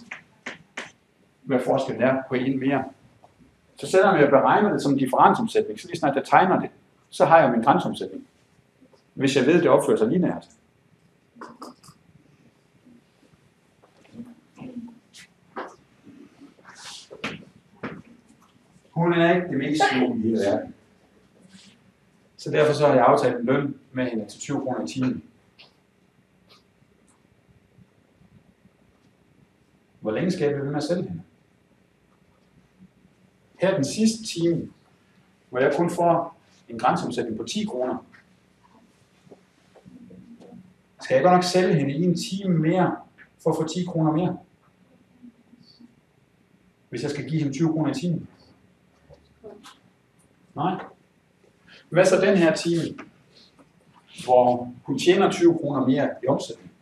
hvad forskellen er på en mere. Så selvom jeg beregner det som differensomsætning, så lige snart jeg tegner det, så har jeg min grænseomsætning. Hvis jeg ved, at det opfører sig lineært. Hun er ikke det mest smukke i hele verden. Så derfor så har jeg aftalt en løn med hende til 20 kroner i timen. Hvor længe skal jeg blive ved med at sælge hende? Her den sidste time, hvor jeg kun får en grænseomsætning på 10 kroner, skal jeg godt nok sælge hende i en time mere, for at få 10 kroner mere? Hvis jeg skal give hende 20 kroner i timen? Nej. Hvad så den her time, hvor hun tjener 20 kroner mere i omsætning?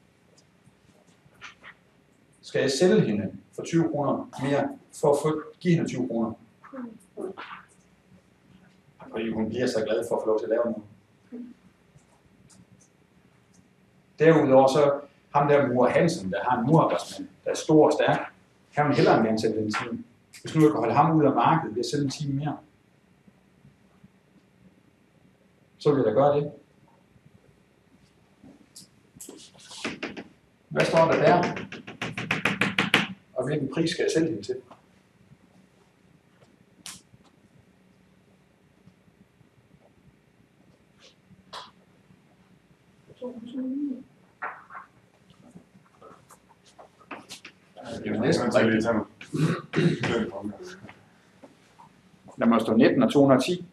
Skal jeg sælge hende for 20 kroner mere, for at give hende 20 kroner? Fordi hun bliver så glad for at få lov til at lave noget. Derudover så ham der Mur Hansen, der har en murarbejdsmand, der er stor og stærk, han vil hellere gerne sælge den time. Hvis nu jeg kan holde ham ud af markedet ved at sælge en time mere, så vil jeg da gøre det. Hvad står der der? Og hvilken pris skal jeg sælge hende til? Det er næsten rigtigt. Der må stå 19 og 210.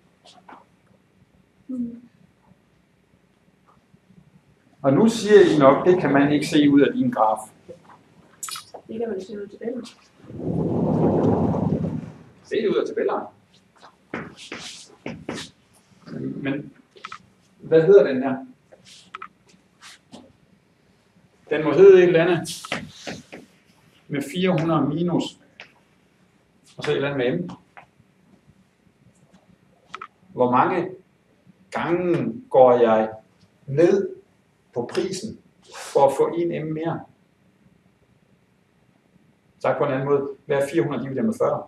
Og nu siger I nok, det kan man ikke se ud af din graf. Det kan man se ud af tabellen. Se det ud af tabellerne. Men hvad hedder den her? Den må hedde et eller andet med 400 minus, og så et eller andet med M. Hvor mange gange går jeg ned på prisen for at få en M mere? Sagt på en anden måde, hvad er 400 divideret med 40?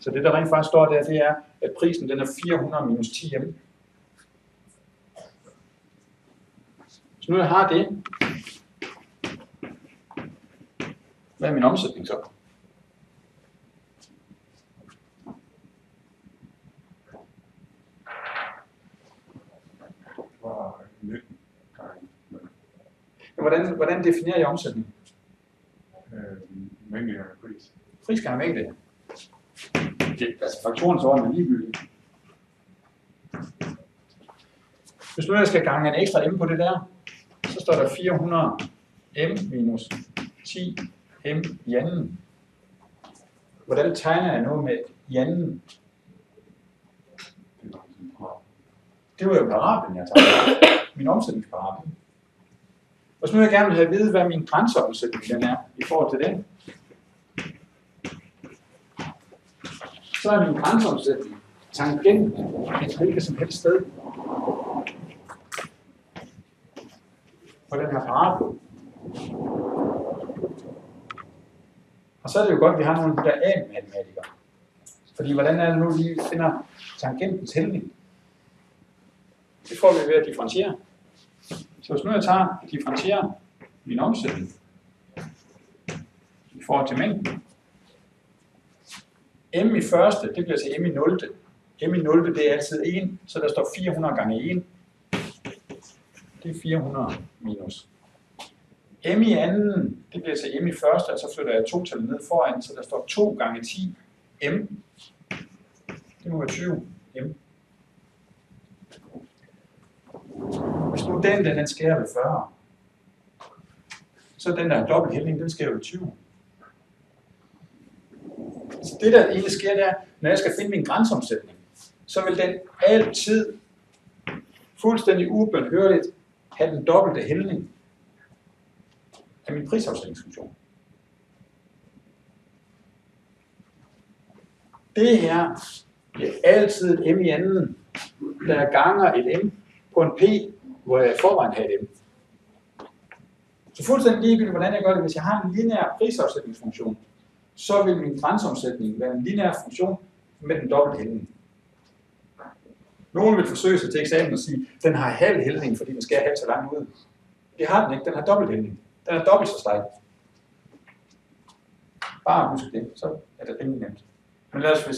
Så det der rent faktisk står der, det er, at prisen den er 400 minus 10M. Så nu jeg har det, hvad er min omsætning så? Hvordan definerer jeg omsætning? Mængde af pris. Pris kan have mængde. Altså faktorens orden er ligegyldigt. Hvis nu jeg skal gange en ekstra M på det der, så står der 400 M minus 10 M i anden. Hvordan tegner jeg noget med i anden? Det var jo parablen, jeg tegner. Min omsætningsparabel. Og så nu vil jeg gerne vil have at vide, hvad min grænseomsætning den er i forhold til den. Så er min grænseomsætning tangent et hvilket som helst sted på den her parabel. Og så er det jo godt, at vi har nogle af de der A-matematikere. Fordi hvordan er det nu, vi finder tangentens hældning? Det får vi ved at differentiere. Så hvis nu jeg tager og differentierer min omsætning i forhold til mængden. M i første, det bliver til M i 0. M i 0, det er altid 1, så der står 400 gange 1. Det er 400 minus. M i anden, det bliver til M i første, og så flytter jeg 2-tallet ned foran, så der står 2 gange 10 M. Det må være 20 M. Hvis nu den skærer ved 40, så den der dobbelt hældning, den skærer ved 20. Så det der egentlig sker, der, når jeg skal finde min grænseomsætning, så vil den altid fuldstændig ubønhørligt have den dobbelte hældning af min prisafsætningsfunktion. Det her bliver altid et M i anden, der ganger et M på en P, hvor jeg i forvejen har et M. Så fuldstændig ligegyldigt, hvordan jeg gør det, hvis jeg har en lineær prisafsætningsfunktion, så vil min grænseomsætning være en lineær funktion med den dobbelte hældning. Nogen vil forsøge sig til eksamen og sige, at den har halv hældning, fordi den skærer halvt så langt ud. Det har den ikke, den har dobbelt hældning. Den er dobbelt så stejl. Bare husk det, så er det rimelig nemt. Men lad os, hvis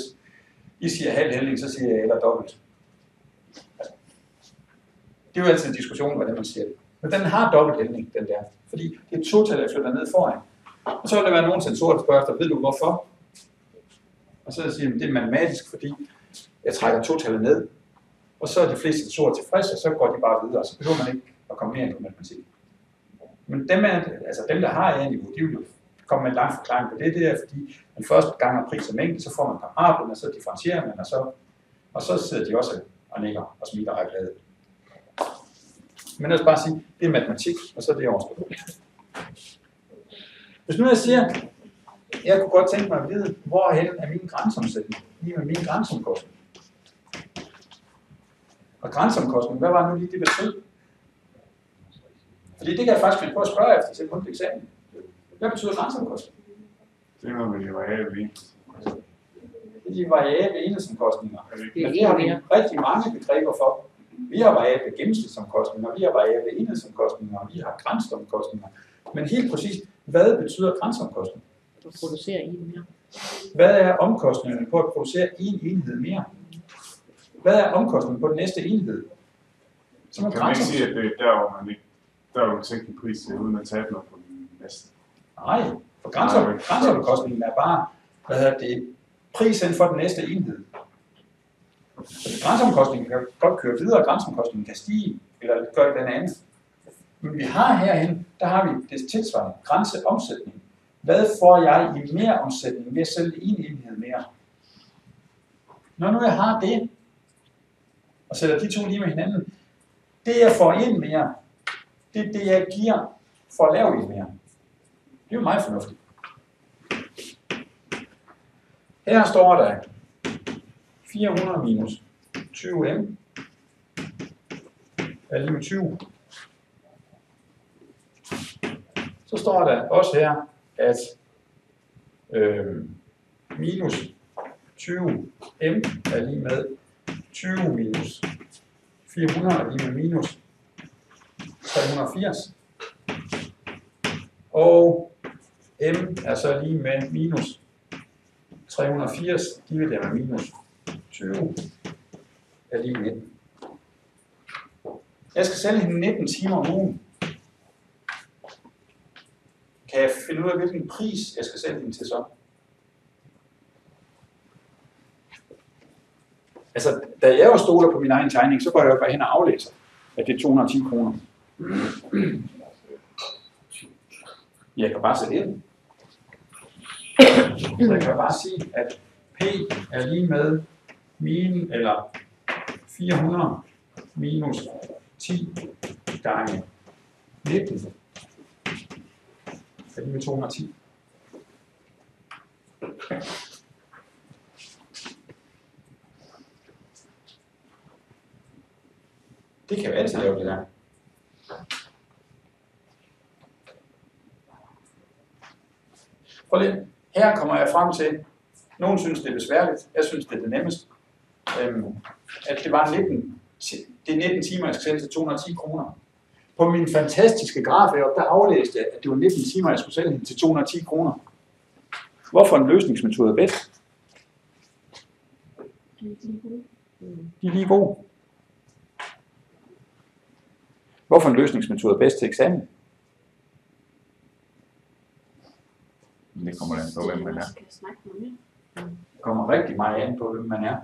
I siger halv hældning, så siger jeg eller dobbelt. Altså, det er jo altid en diskussion, hvordan man siger det. Men den har dobbelt hældning, den der. Fordi det er total, jeg flytter ned foran. Og så vil der være nogle sensorer, der spørger efter, ved du hvorfor? Og så siger jeg, det er matematisk, fordi jeg trækker totallet ned. Og så er de fleste sensorer tilfredse, og så går de bare videre, og så behøver man ikke at komme mere ind på matematik. Men dem, der har A-niveau, de vil jo komme med en lang forklaring på det. Det er fordi, man første gang har pris og mængde, så får man parablen, og så differentierer man, og så sidder de også og nikker og smiler og er glade. Men lad os bare sige, det er matematik, og så er det overstået. Hvis nu jeg siger, jeg kunne godt tænke mig at vide, hvorhen er min grænseomsætning, lige med min grænseomkostning. Og grænseomkostning, hvad var nu lige det betød? Fordi det kan jeg faktisk finde på at spørge efter til en mundtlig eksamen. Hvad betyder grænseomkostning? Det er noget med de variable i. Det er de variable enhedsomkostninger. Men det har vi rigtig mange begreber for. Vi har variable gennemsnitsomkostninger, vi har variable enhedsomkostninger, og vi har grænseomkostninger. Men helt præcis, hvad betyder grænseomkostning? At producere en mere. Hvad er omkostningerne på at producere en enhed mere? Hvad er omkostningen på den næste enhed? Så man kan ikke sige, at det er der, hvor man ikke kan tænke en pris til, uden at tabe noget på den næste. Nej, for grænseomkostningen er bare, prisen for den næste enhed. Grænseomkostningen kan godt køre videre, og grænseomkostningen kan stige, eller gøre den anden. Men vi har herhen, der har vi det tilsvarende grænseomsætning. Hvad får jeg i mere omsætning ved at sælge en enhed mere? Når nu jeg har det, og sætter de to lige med hinanden, det jeg får ind mere, det er det jeg giver for at lave en mere. Det er jo meget fornuftigt. Her står der 400 minus 20m er lige med 20. Så står der også her, at minus 20m er lige med 20 minus 400 er lige med minus 380. Og m er så lige med minus 380 divideret med minus 20 er lige med 19. Jeg skal sælge hende 19 timer om ugen. Kan jeg finde ud af, hvilken pris jeg skal sælge hende til så? Altså, da jeg jo stoler på min egen tegning, så går jeg jo bare hen og aflæser, at det er 210 kroner. Jeg kan bare sætte ind. Så jeg kan bare sige, at P er lige med eller 400 minus 10 gange 19 er lige med 210. Det kan jo altid lave det der. Prøv lige. Her kommer jeg frem til, nogen synes det er besværligt, jeg synes det er det nemmeste, at det var 19 timer, jeg skal sælge til 210 kroner. På min fantastiske graf heroppe, der aflæste jeg, at det var 19 timer, jeg skulle sælge til 210 kroner. Hvorfor en løsningsmetode er bedst? De er lige gode. Hvorfor en løsningsmetode er bedst til eksamen? Det kommer an på, hvem man er. Det kommer rigtig meget an på, hvem man er.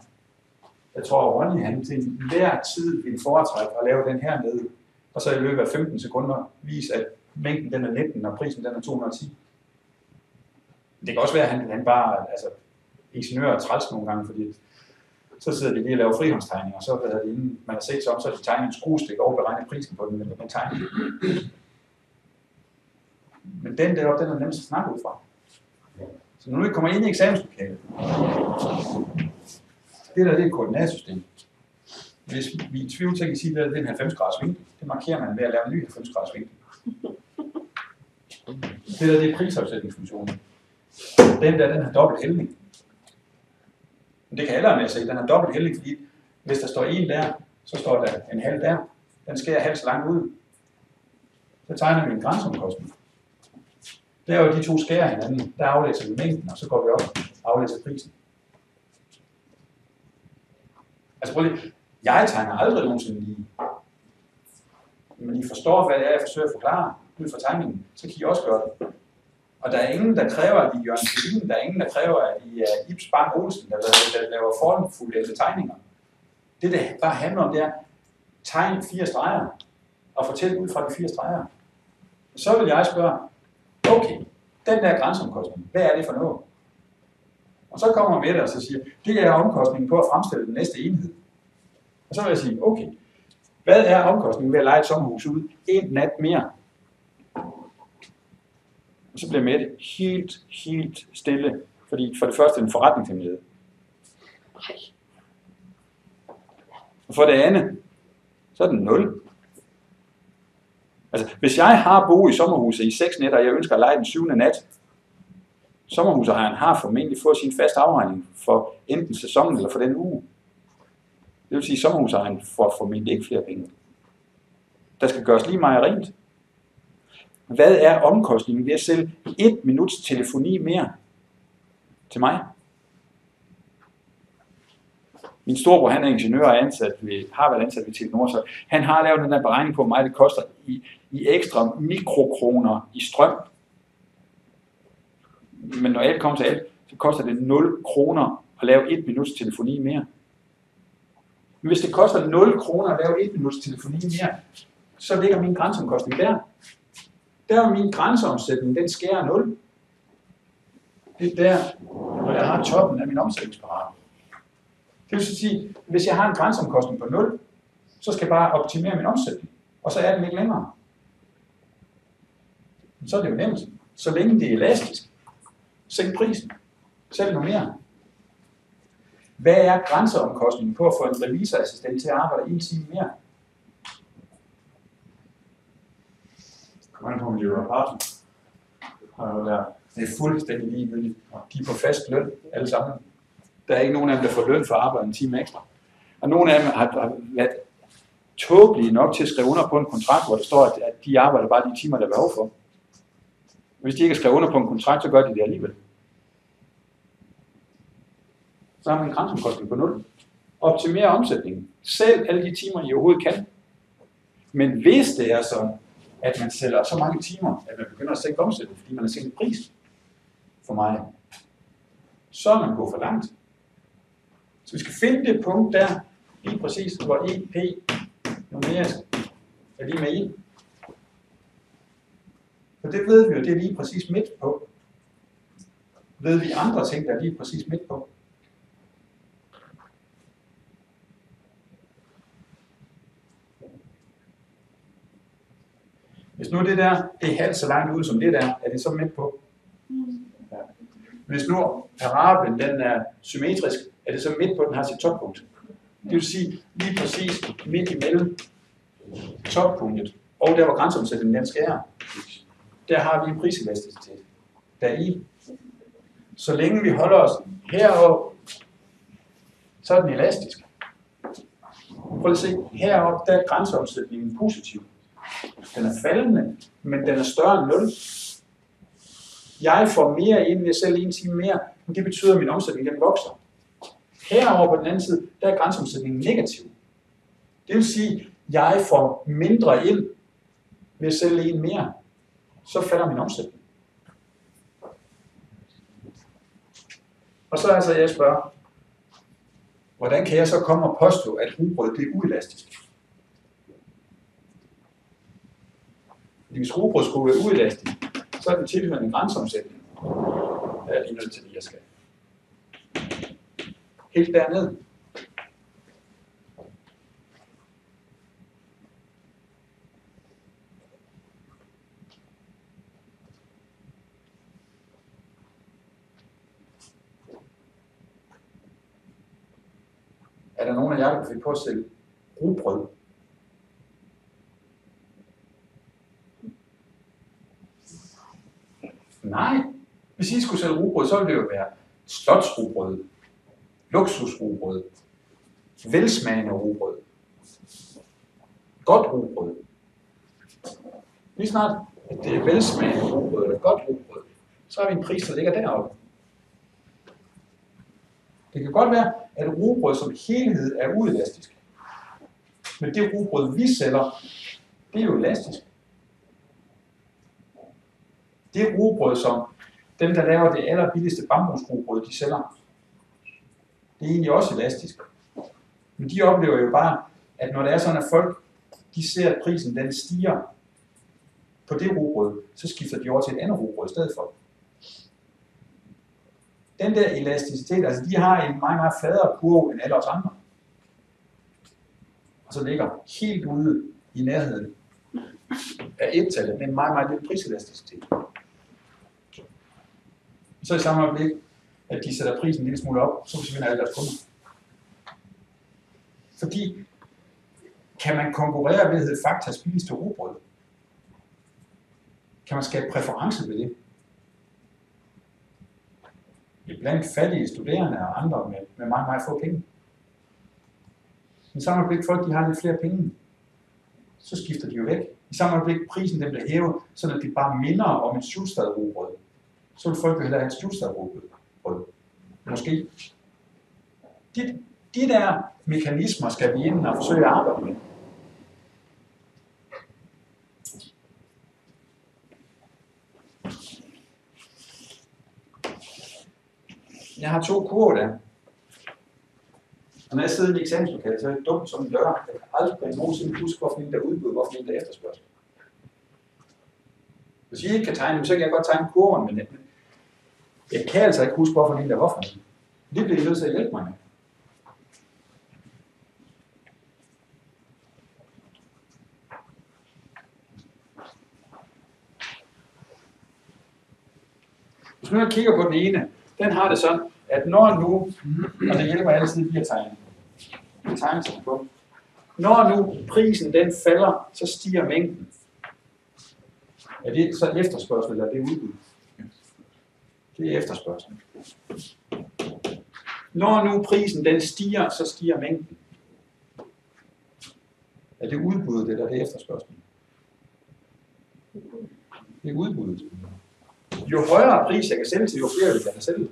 Jeg tror, at Ronny han til hver tid vil foretrække at lave den her nede, og så i løbet af 15 sekunder vise, at mængden den er 19, og prisen den er 210. Det kan også være, at han bare ingeniør er træls nogle gange, fordi så sidder de lige og laver frihåndstegninger, og så inden man har set sig om, så er de tegnet en skruestik og beregnet prisen på den tegning. Men den deroppe, den er nemmest at snakke ud fra. Så når vi kommer ind i eksamenslokalet, det der det er et koordinatsystem. Hvis vi er i tvivl til at sige, at det er en 90 graders vinkel, det markerer man ved at lave en ny 90 graders vinkel. Det der det er prisafsætningsfunktionen. Den har dobbelt hældning. Det kan alle med se, den har dobbelt hældning, fordi hvis der står en der, så står der en halv der. Den skærer halvt så langt ud. Så tegner vi en grænseomkostning. Der er jo de to skærer hinanden. Der aflæser vi mængden, og så går vi op og aflæser prisen. Altså prøv lige. Jeg tegner aldrig nogensinde lige. Men I forstår, hvad det er, jeg forsøger at forklare ud fra tegningen, så kan I også gøre det. Og der er ingen, der kræver, at I er Jørgen Fjelin, der er ingen, der kræver, at I er Ibs Bang Olsen, der laver formfulde tegninger. Det bare handler om, det er, tegn 4 streger, og fortæl ud fra de 4 streger. Så vil jeg spørge, okay, den der grænseomkostning, hvad er det for noget? Og så kommer med det og så siger, det er omkostningen på at fremstille den næste enhed. Og så vil jeg sige, okay, hvad er omkostningen ved at leje et sommerhus ud en nat mere? Og så bliver Mette helt stille, fordi for det første er en forretningshemmelighed. Og for det andet, så er den 0. Altså, hvis jeg har boet i sommerhuset i 6 nætter, og jeg ønsker at leje den 7. nat, sommerhusejeren har formentlig fået sin faste afregning for enten sæsonen eller for den uge. Det vil sige, at sommerhusejeren får formentlig ikke flere penge. Der skal gøres lige meget rent. Hvad er omkostningen ved at sælge 1 minuts telefoni mere til mig? Min storebror, han er ingeniør og har været ansat ved Telenor, så han har lavet den der beregning på, hvor meget det koster i ekstra mikrokroner i strøm. Men når alt kommer til alt, så koster det 0 kroner at lave 1 minuts telefoni mere. Men hvis det koster 0 kroner at lave 1 minuts telefoni mere, så ligger min grænseomkostning der. Der er min grænseomsætning, den skærer 0. Det er der, hvor jeg har toppen af min omsætningsparate. Det vil sige, hvis jeg har en grænseomkostning på 0, så skal jeg bare optimere min omsætning, og så er den ikke længere. Så er det jo nemt. Så længe det er elastisk, sænk prisen. Sælg noget mere. Hvad er grænseomkostningen på at få en revisorassistent til at arbejde 1 time mere? Kommer an på, om de er partner. Det er fuldstændig ligegyldigt. De er på fast løn, alle sammen. Der er ikke nogen af dem, der får løn for at arbejde 1 time ekstra. Og nogle af dem har været tåbelige nok til at skrive under på en kontrakt, hvor der står, at de arbejder bare de timer, der er behov for. Hvis de ikke har skrevet under på en kontrakt, så gør de det alligevel. Så har man en grænseomkostning på 0. Optimere omsætningen. Sælg alle de timer, I overhovedet kan. Men hvis det er sådan, at man sælger så mange timer, at man begynder at sænke omsætningen, fordi man har sænket pris for mig, så er man gået for langt. Så vi skal finde det punkt der, lige præcis, hvor EP numerisk er lige med 1. For det ved vi jo, det er lige præcis midt på. Ved vi andre ting, der er lige præcis midt på? Hvis nu det der, det er halvt så langt ud som det der, er det så midt på? Ja. Hvis nu parablen den er symmetrisk, er det så midt på, den har sit toppunkt. Det vil sige, lige præcis midt imellem toppunktet og der, hvor grænseomsætningen den skærer. Der har vi en priselasticitet. Der er i. Så længe vi holder os heroppe, så er den elastisk. Prøv at se, heroppe der er grænseomsætningen positiv. Den er faldende, men den er større end 0. Jeg får mere ind ved at sælge 1 time mere, men det betyder, at min omsætning den vokser. Herover på den anden side, der er grænseomsætningen negativ. Det vil sige, at jeg får mindre ind ved at sælge 1 mere, så falder min omsætning. Og så altså jeg spørger, hvordan kan jeg så komme og påstå, at rugbrød det er uelastisk? Fordi hvis rugbrød skulle være uelastisk, så er den tilhørende grænseomsætning. Der er lige nødt til, at jeg skal. Helt dernede. Er der nogen af jer, der kan finde på at sælge rugbrød? Nej. Hvis Hvis I skulle sælge rugbrød, så ville det jo være slotsrugbrød, luksusrugbrød, velsmagende rugbrød, godt rugbrød. Lige snart, at det er velsmagende rugbrød eller godt rugbrød, så har vi en pris, der ligger deroppe. Det kan godt være, at rugbrød som helhed er uelastisk. Men det rugbrød, vi sælger, det er jo elastisk. Det rugbrød, som dem, der laver det allerbilligste bambusrugbrød, de sælger, det er egentlig også elastisk. Men de oplever jo bare, at når det er sådan, at folk de ser, at prisen den stiger på det rugbrød, så skifter de over til et andet rugbrød i stedet for. Den der elasticitet, altså de har en meget, meget fladere kurve end alle os andre. Og så ligger helt ude i nærheden af et-tallet med en meget, meget lille priselasticitet. Så i samme øjeblik, at de sætter prisen en lille smule op, så forsvinder alle deres kunder. Fordi, kan man konkurrere ved at hedde Faktas billigste rugbrød? Kan man skabe præference ved det? Blandt fattige studerende og andre med meget, meget få penge. I samme øjeblik, folk de har lidt flere penge, så skifter de jo væk. I samme øjeblik, prisen den bliver hævet, så det bare minder om et Schulstad-rugbrød. Så vil folk jo hellere have et Schulstad-rugbrød. Måske. De der mekanismer skal vi ind og forsøge at arbejde med. Jeg har 2 kurver der. Og når jeg sidder i eksamenslokalet, så er det dumt som en dør. Jeg kan aldrig nogensinde huske, hvorfor en der udbud, hvorfor en der efterspørgsel. Hvis I ikke kan tegne dem, så kan jeg godt tegne kurven, men jeg kan altså ikke huske, hvorfor en der hvorfor. Det bliver I nødt til at hjælpe mig med. Hvis nu jeg kigger på den ene, den har det sådan, at når nu, og det hjælper altid lige at tegne sig på, når nu prisen den falder, så stiger mængden. Er det så efterspørgsel, eller er det udbud? Det er efterspørgsel. Når nu prisen den stiger, så stiger mængden. Er det udbuddet, eller er det efterspørgsel? Det er udbuddet. Jo højere pris jeg kan sælge til, jo flere vil jeg kan sælge.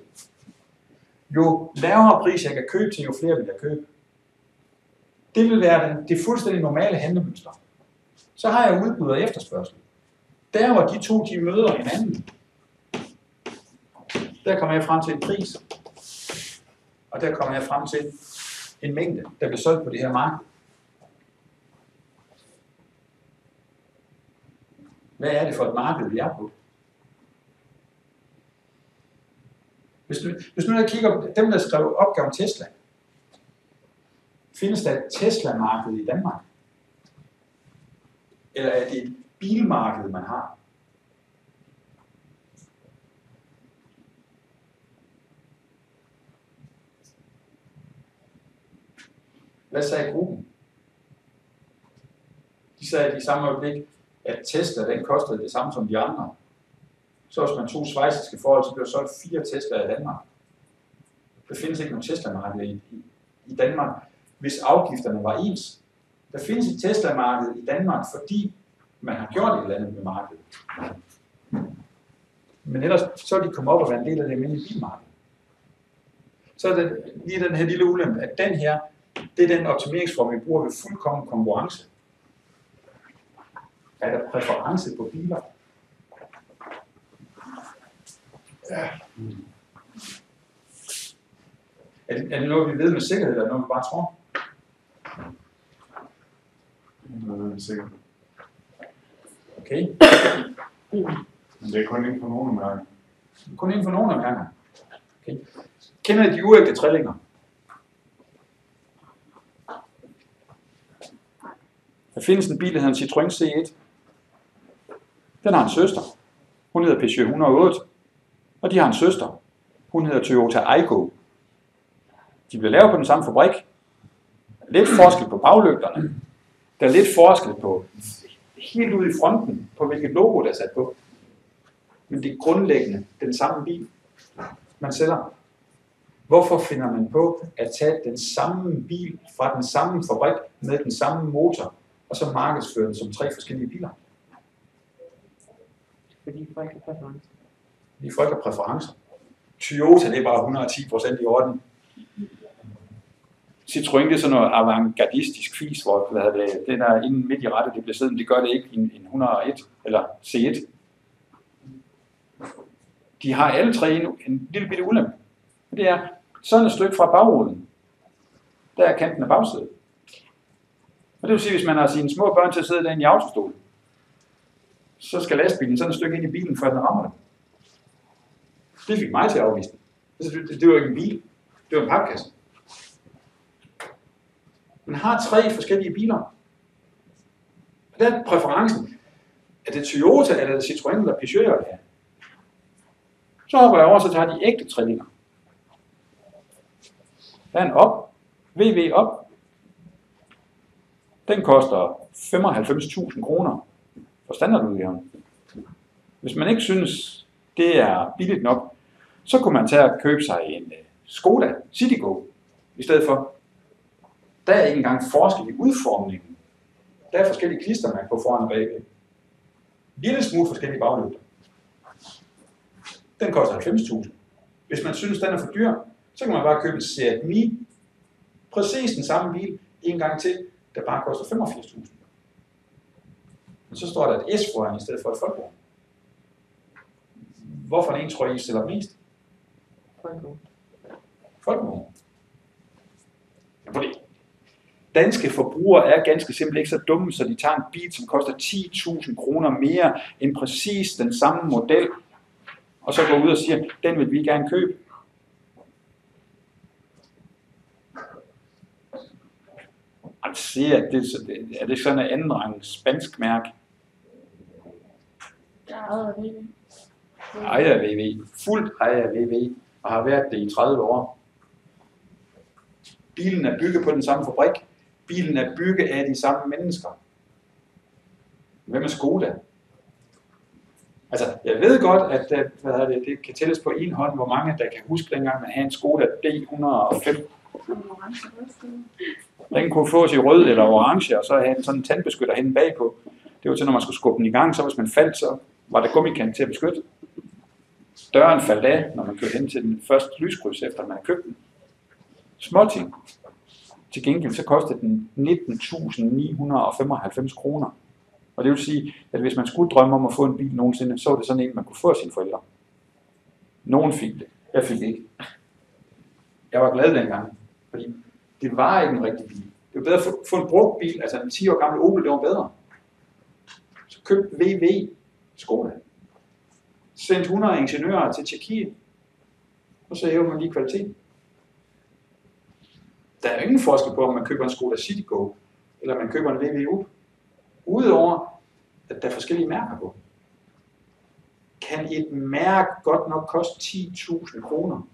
Jo lavere pris jeg kan købe til, jo flere vil jeg købe. Det vil være det fuldstændig normale handlemønster. Så har jeg udbud og efterspørgsel. Der hvor de to de møder hinanden, der kommer jeg frem til en pris. Og der kommer jeg frem til en mængde, der bliver solgt på det her marked. Hvad er det for et marked, vi er på? Hvis nu jeg kigger på dem, der skrev opgaven Tesla, findes der et Tesla-marked i Danmark? Eller er det et bilmarked, man har? Hvad sagde gruppen? De sagde, at i samme øjeblik, at Tesla den kostede det samme som de andre. Så hvis man tog schweiziske forhold, så blev der solgt 4 Teslaer i Danmark. Der findes ikke nogen Tesla-marked i Danmark, hvis afgifterne var ens. Der findes et Tesla-marked i Danmark, fordi man har gjort et eller andet med markedet. Men ellers så er de kommet op og være en del af det almindelige bilmarked. Så er det lige den her lille ulempe, at den her, det er den optimeringsform, vi bruger ved fuldkommen konkurrence. Er der præference på biler? Ja. Er det noget, vi ved med sikkerhed, eller noget, vi bare tror? Noget med sikkerhed. Okay. Men det er kun inden for nogle af mærker. Kun inden for nogle af mærker. Okay. Kender I de uægte trillinger? Der findes en bil, der hedder en Citroën C1. Den har en søster. Hun hedder Peugeot 108. Og de har en søster. Hun hedder Toyota Aygo. De bliver lavet på den samme fabrik. Lidt forskel på baglygterne. Der er lidt forskel på helt ude i fronten, på hvilket logo der er sat på. Men det er grundlæggende den samme bil, man sælger. Hvorfor finder man på at tage den samme bil fra den samme fabrik med den samme motor, og så markedsføre den som 3 forskellige biler? Fordi folk har præferencer. Fordi folk har præferencer. Toyota, det er bare 110% i orden. Citroën, det er sådan noget avantgardistisk fis, hvor det der inden midt i rettet, det bliver siddende, det gør det ikke i en 101 eller C1. De har alle tre en lille bitte ulempe. Det er sådan et stykke fra bagruden. Der er kanten af bagsædet. Og det vil sige, hvis man har sine små børn til at sidde derinde i autostol, så skal lastbilen sådan et stykke ind i bilen, før den rammer dem. Det fik mig til at afvise den. Det var ikke en bil. Det var en papkasse. Man har 3 forskellige biler. Og der er præferencen. Er det Toyota, eller er det Citroën, eller Peugeot, eller det her? Så hopper jeg over, så tager de ægte trillinger. Der er en op. VW op. Den koster 95.000 kroner for standardudgaven. Hvis man ikke synes, det er billigt nok, så kunne man tage og købe sig en Skoda Citigo i stedet for. Der er ikke engang forskel i udformningen. Der er forskellige klistermærker på foran og bagved. Lille smule forskellige baglygter. Den koster 90.000. Hvis man synes, den er for dyr, så kan man bare købe en Seat Mii. Præcis den samme bil, en gang til, der bare koster 85.000. Men så står der et S foran i stedet for et folkevogn. Hvorfor en tror I sælger mest? Folkevogn. Fordi danske forbrugere er ganske simpelthen ikke så dumme, så de tager en bil, som koster 10.000 kroner mere end præcis den samme model, og så går ud og siger, den vil vi gerne købe. Jeg siger, at er det sådan en anden rang spansk mærke? Ejer af VW. Fuldt ejer af VW, og har været det i 30 år. Bilen er bygget på den samme fabrik. Bilen er bygget af de samme mennesker. Hvem er Skoda? Altså, jeg ved godt, at det kan tælles på en hånd, hvor mange der kan huske dengang, man havde en Skoda D105. Den kunne fås i rød eller orange, og så havde den sådan en tandbeskytter henne bagpå. Det var til, når man skulle skubbe den i gang, så hvis man faldt, så var der gummikant til at beskytte. Døren faldt af, når man kørte hen til den første lyskryds, efter man havde købt den. Småting. Til gengæld så kostede den 19.995 kroner. Og det vil sige, at hvis man skulle drømme om at få en bil nogensinde, så var det sådan en, man kunne få af sine forældre. Nogen fik det. Jeg fik det ikke. Jeg var glad dengang, fordi det var ikke en rigtig bil. Det var bedre at få en brugt bil, altså en 10 år gammel Opel, det var bedre. Så købte VW Skoda. Sendt 100 ingeniører til Tjekkiet, og så hæver man lige kvaliteten. Der er jo ingen forskel på, om man køber en Skoda Citigo, eller man køber en VW Up. Udover, at der er forskellige mærker på. Kan et mærke godt nok koste 10.000 kroner?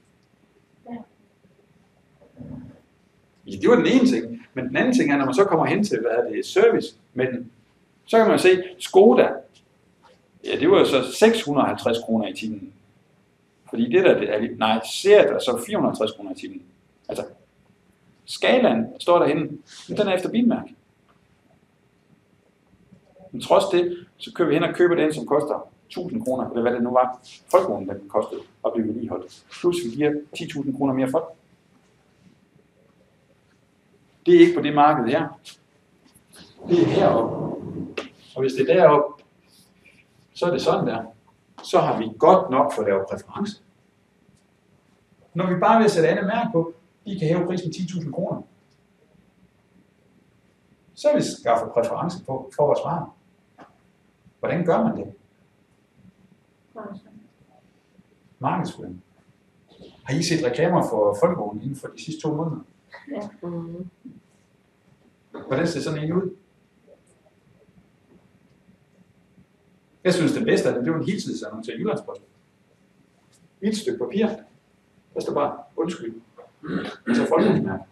Ja, det var den ene ting. Men den anden ting er, når man så kommer hen til, service med den, så kan man se, Skoda, ja, det var jo så 650 kroner i timen. Fordi det der, Seat er så 450 kroner i timen. Altså, skalaen står derhenne, men den er efter bilmærke. Men trods det, så køber vi hen og køber den, som koster 1.000 kroner, eller hvad det nu var, folkevognen, den kostede at blive vedligeholdt. Plus vi giver 10.000 kroner mere for det. Det er ikke på det marked her. Det er heroppe. Og hvis det er deroppe, så er det sådan der. Så har vi godt nok for at lave præference. Når vi bare vil sætte andet mærke på, de kan hæve prisen med 10.000 kroner. Så vil vi skaffe præference for vores varer. Hvordan gør man det? Markedsføring. Har I set reklamer for folkevognen inden for de sidste 2 måneder? Ja. Hvordan ser sådan en ud? Jeg synes, det bedste af det var en heltidsannonce i Jyllandsposten. Et stykke papir. Der står bare, undskyld. Så folkevognsmærke.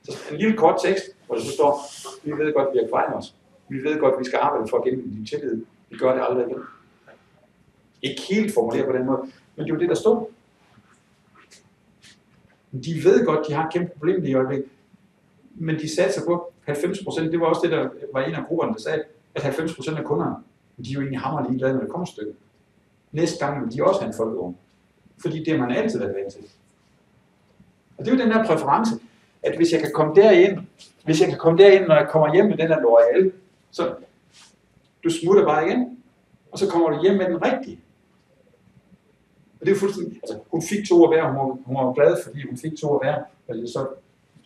Så en lille kort tekst, hvor der så står, vi ved godt, vi har fejlet os. Vi ved godt, vi skal arbejde for at genvinde din tillid. Vi gør det aldrig igen. Ikke helt formuleret på den måde, men det var det, der stod. De ved godt, de har et kæmpe problem i øjeblikket, men de satte sig på 90%, det var også det, der var en af grupperne, der sagde, at 90% af kunderne, de er jo egentlig hammer ligeglade, når det kommer et stykke. Næste gang vil de også have en folkevogn, fordi det har man altid været vant til. Og det er jo den der præference, at hvis jeg kan komme derind, når jeg kommer hjem med den der L'Oreal, så du smutter bare igen, og så kommer du hjem med den rigtige. Og det er fuldstændig, altså hun fik 2 at være, hun var glad, fordi hun fik 2 at være, og så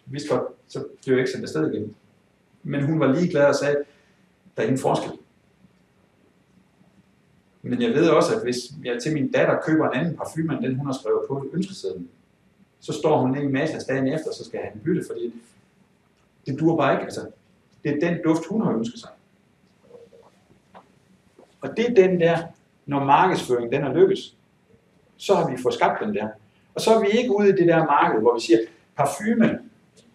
vidste godt, så blev jeg ikke sendt afsted igen. Men hun var ligeglad og sagde, der er ingen forskel. Men jeg ved også, at hvis jeg til min datter køber en anden parfume, end den hun har skrevet på ønskesedlen, så står hun nede i Matas dagen efter, og så skal jeg have den bytte, fordi det duer bare ikke. Altså, det er den duft, hun har ønsket sig. Og det er den der, når markedsføringen den er lykkes, så har vi fået skabt den der. Og så er vi ikke ude i det der marked, hvor vi siger, parfume,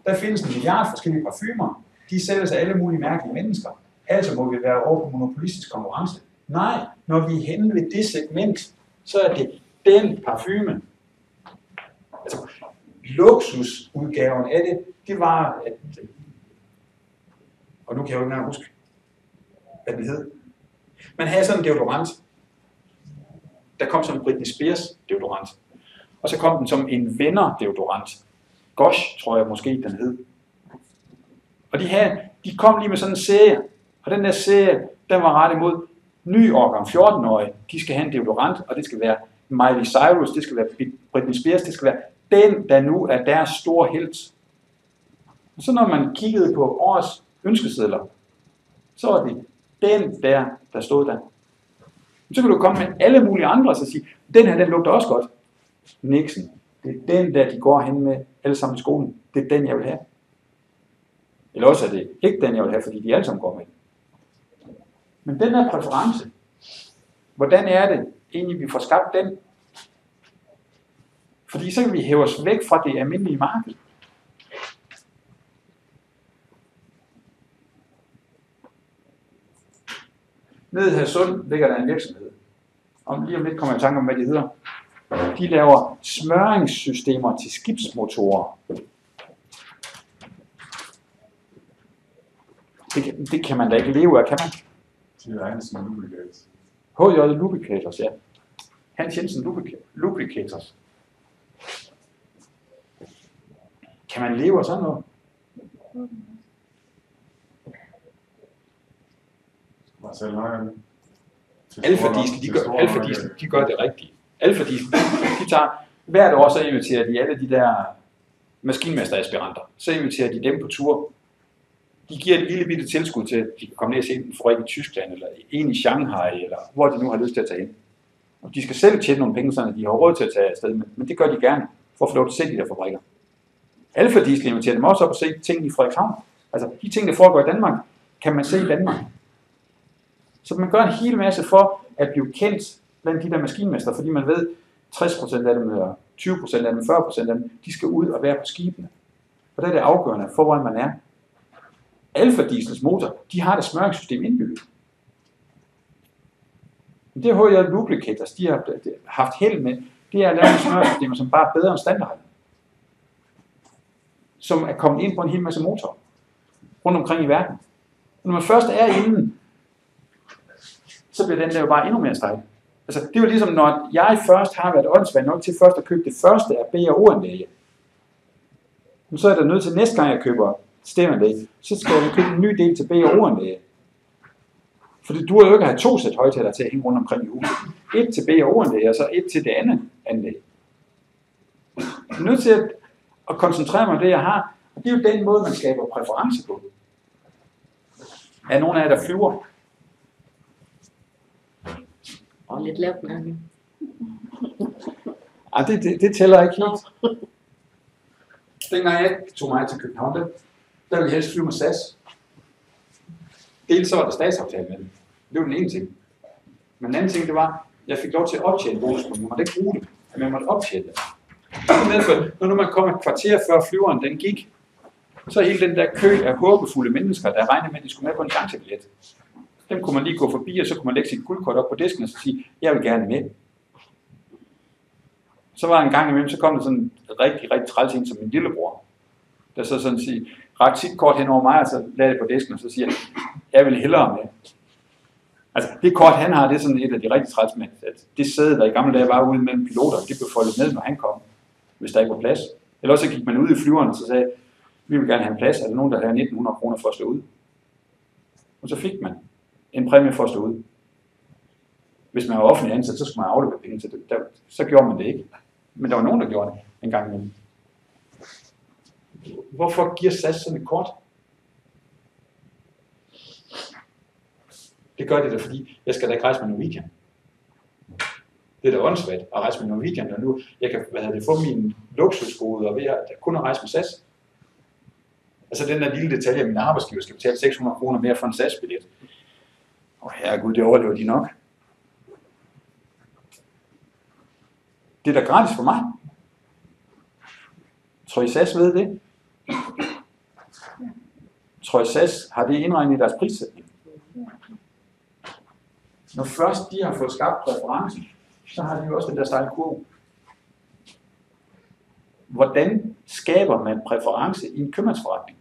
der findes 1 milliard forskellige parfumer, de sælges af alle mulige mærkelige mennesker, altså må vi være over på monopolistisk konkurrence. Nej, når vi er henne ved det segment, så er det den parfume. Altså, luksusudgaven af det, det var, at, og nu kan jeg jo ikke engang huske, hvad den hed. Man havde sådan en deodorant. Der kom sådan en Britney Spears deodorant. Og så kom den som en venner deodorant. Gosh, tror jeg måske, den hed. Og de kom lige med sådan en serie. Og den der serie, den var ret imod ny årgang 14-årige. De skal have en deodorant, og det skal være Miley Cyrus, det skal være Britney Spears, det skal være den, der nu er deres store helt. Og så når man kiggede på årets ønskesedler, så var det den der stod der. Så kan du komme med alle mulige andre og så sige, den her, den lugter også godt. Nixon, det er den der, de går hen med alle sammen i skolen. Det er den, jeg vil have. Eller også er det ikke den, jeg vil have, fordi de alle sammen går med. Men den her præference, hvordan er det egentlig, vi får skabt den? Fordi så kan vi hæve os væk fra det almindelige marked. Nede i Hadsund ligger der en virksomhed. Lige om lidt kommer jeg i tanke om, hvad de hedder. De laver smøringssystemer til skibsmotorer. Det kan man da ikke leve af, kan man? Det er Hansen Lubricators. HJ Lubricators, ja. Hans Jensen Lubricators. Kan man leve af sådan noget? Alfa Diesel, de gør det rigtigt. Alfa Diesel, de tager hvert år, så inviterer de alle de der maskinmesteraspiranter. Så inviterer de dem på tur. De giver et lille bitte tilskud til, at de kan komme ned og se en fabrik i Tyskland, eller en i Shanghai, eller hvor de nu har lyst til at tage ind. Og de skal selv tjene nogle penge, så de har råd til at tage afsted med. Men det gør de gerne, for at få lov til at se de der fabrikker. Alfa Diesel inviterer dem også op og se ting i Frederikshavn. Altså, de ting, der foregår i Danmark, kan man se i Danmark. Så man gør en hel masse for at blive kendt blandt de der maskinmester, fordi man ved, 60% af dem, eller 20% af dem, 40% af dem, de skal ud og være på skibene. Og der er det afgørende for, hvor man er. Alfa Diesels motor, de har det smøringssystem indbygget. Det HJ Lubricators, de har haft held med, det er at lave smøringssystemer, som bare er bedre end standarden. Som er kommet ind på en hel masse motorer rundt omkring i verden. Og når man først er inde, så bliver den der jo bare endnu mere stejl. Altså, det er jo ligesom, når jeg først har været åndssvagt nok til først at købe det første af B&O-anlæg. Men så er der nødt til næste gang, jeg køber stemanlæg, så skal jeg købe en ny del til B&O-anlæg. For det duer jo ikke at have 2 sæt højtaler til at hænge rundt omkring i huset. Et til B&O-anlæg, og så et til det andet anlæg. Jeg er nødt til at koncentrere mig om det, jeg har. Og det er jo den måde, man skaber præference på. Er nogen af jer, der flyver? Og lidt lavt mærke. Ej, det tæller ikke helt. Dengang jeg tog mig til København, der ville jeg helst flyve med SAS. Dels så var der statsaftale med det. Det var den ene ting. Men den anden ting, det var, at jeg fik lov til at optjene bonuspoint. Man måtte ikke bruge det, men man måtte optjene det. Når nu man kom et kvarter før flyveren den gik, så hele den der kø af håbefulde mennesker, der regnede med, at de skulle med på en chancebillet. Dem kunne man lige gå forbi, og så kunne man lægge sit guldkort op på disken og så sige, jeg vil gerne med. Så var en gang imellem, så kom der sådan en rigtig træls en som min lillebror, der så sådan siger, ret sit kort hen over mig, og så lagde det på disken, og så siger jeg vil hellere med. Altså, det kort han har, det er sådan et af de rigtig træls med, at det sæde, der i gamle dage var ude mellem piloter, det blev foldet ned, når han kom, hvis der ikke var plads. Eller også så gik man ud i flyveren, og så sagde, vi vil gerne have en plads, er der nogen, der har 1900 kroner for at stå ud? Og så fik man en præmie for at stå ud. Hvis man var offentlig ansat, så skulle man aflevere penge til det. Så gjorde man det ikke. Men der var nogen, der gjorde det en gang imellem. Hvorfor giver SAS sådan et kort? Det gør det da, fordi jeg skal da ikke rejse med Norwegian. Det er da åndssvagt at rejse med Norwegian, og nu jeg kan få mine luksusgoder ved at kun at rejse med SAS. Altså den der lille detalje, at min arbejdsgiver skal betale 600 kroner mere for en SAS-billet. Herregud, det overlever de nok. Det er da gratis for mig. Tror I SAS ved det? Tror I SAS har det indregnet i deres prissætning? Når først de har fået skabt præferencen, så har de jo også den der stejle kurve. Hvordan skaber man præference i en købmandsforretning?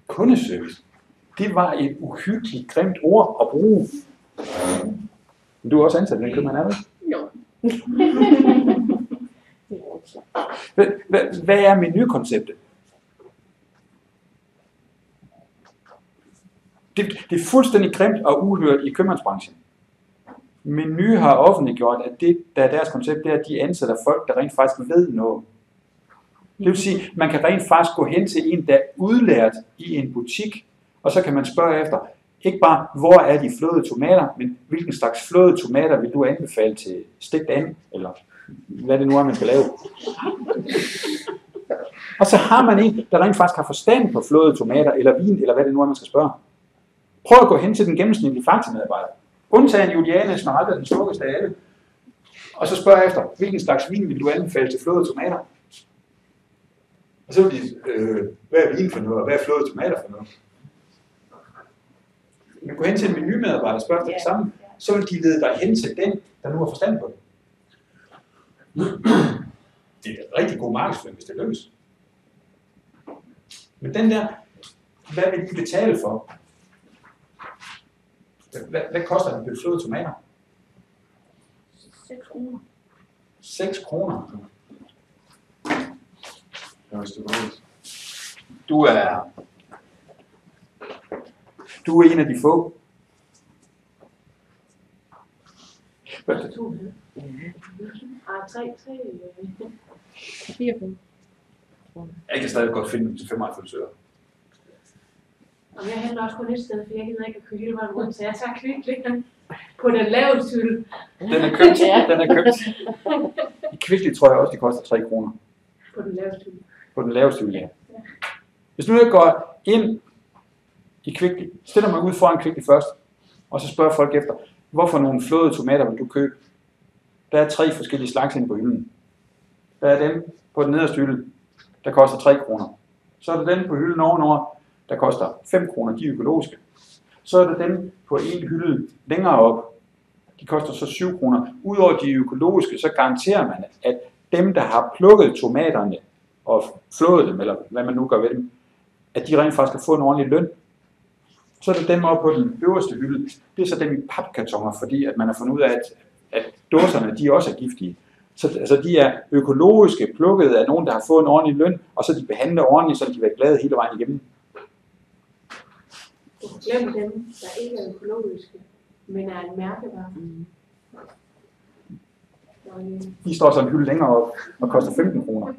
Kundeservice. Det var et uhyggeligt, grimt ord at bruge. Men du er også ansat i den købmand, er du? Jo. Hvad er menukonceptet? Det er fuldstændig grimt og uhørt i købmandsbranchen. Menu har offentliggjort, at det, der er deres koncept, det er, at de ansætter folk, der rent faktisk ved noget. Det vil sige, at man kan rent faktisk gå hen til en, der er udlært i en butik, og så kan man spørge efter, ikke bare, hvor er de flåede tomater, men hvilken slags flåede tomater vil du anbefale til stegt and, eller hvad det nu er, man skal lave. Og så har man en, der rent faktisk har forstand på flåede tomater, eller vin, eller hvad det nu er, man skal spørge. Prøv at gå hen til den gennemsnitlige faktamedarbejder. Undtagen Juliane, som aldrig er den smukkeste af alle. Og så spørg efter, hvilken slags vin vil du anbefale til flåede tomater? Og så vil de, hvad er vin for noget, og hvad er flåede tomater for noget? Men gå hen til en menumedarbejder og spørg efter det samme, så vil de lede dig hen til den, der nu har forstand på det. Det er en rigtig god markedsføring, hvis det lykkes. Men den der, hvad vil de betale for? Hvad koster en flåede tomater? 6 kroner. 6 kroner. Du er en af de få. Jeg kan stadig godt finde dem til 95 øre. Og jeg handler også kun et sted, for jeg gider ikke at køre hele vejen rundt, så jeg tager Kvickly på den laveste hylde. Den er købt. I Kvickly tror jeg også, de koster 3 kroner. På den laveste hylde. På den laveste hylde, ja. Hvis nu jeg går ind i Kvickly, stiller mig ud foran Kvickly først, og så spørger folk efter, hvorfor nogle flåede tomater vil du købe? Der er 3 forskellige slags inde på hylden. Der er dem på den nederste hylde, der koster 3 kroner. Så er der den på hylden ovenover, der koster 5 kroner, de er økologiske. Så er der dem på en hylde længere op, de koster så 7 kroner. Udover de økologiske, så garanterer man, at dem, der har plukket tomaterne og flået dem, eller hvad man nu gør ved dem, at de rent faktisk kan få en ordentlig løn. Så er der dem oppe på den øverste hylde, det er så dem i papkartoner, fordi at man har fundet ud af, at dåserne, de også er giftige. Så altså, de er økologiske, plukket af nogen, der har fået en ordentlig løn, og så de behandler ordentligt, så de vil være glade hele vejen igennem. Glem dem, der ikke er økologiske, men er en mærkevare. De står så en hylde længere op og koster 15 kroner.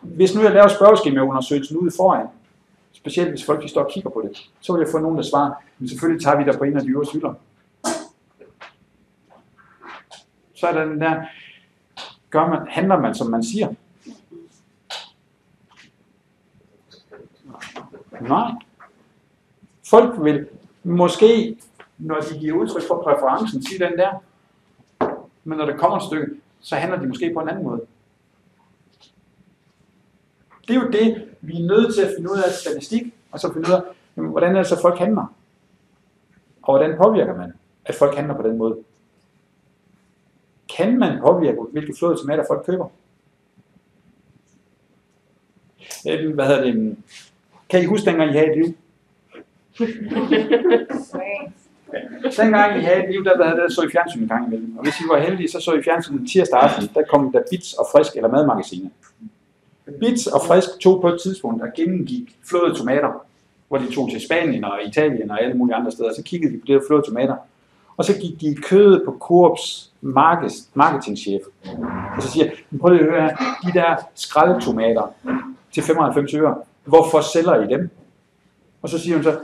Hvis nu jeg laver spørgeskemaundersøgelsen ude foran, specielt hvis folk de står og kigger på det, så vil jeg få nogen, der svarer, men selvfølgelig tager vi der på en af de øverste hylder. Så er der den der, handler man som man siger? Nej. Folk vil måske, når de giver udtryk for præferencen, sige den der, men når der kommer et stykke, så handler de måske på en anden måde. Det er jo det, vi er nødt til at finde ud af statistik, og så finde ud af, jamen, hvordan er det så, folk handler? Og hvordan påvirker man, at folk handler på den måde? Kan man påvirke, hvilke flåede tomater folk køber? Kan I huske, dengang I havde et liv? Dengang I havde et liv, der så I fjernsyn en gang imellem. Og hvis I var heldige, så I fjernsyn tirsdag aften. Der kom der Bits og Frisk eller Madmagasinet. Bits og Frisk tog på et tidspunkt og gennemgik flåede tomater, hvor de tog til Spanien og Italien og alle mulige andre steder. Så kiggede de på det der flåede tomater. Og så gik de i kødet på Coops marketingchef. Og så siger jeg, prøv lige at høre her, de der skraldtomater til 95 øre, hvorfor sælger I dem? Og så siger hun så,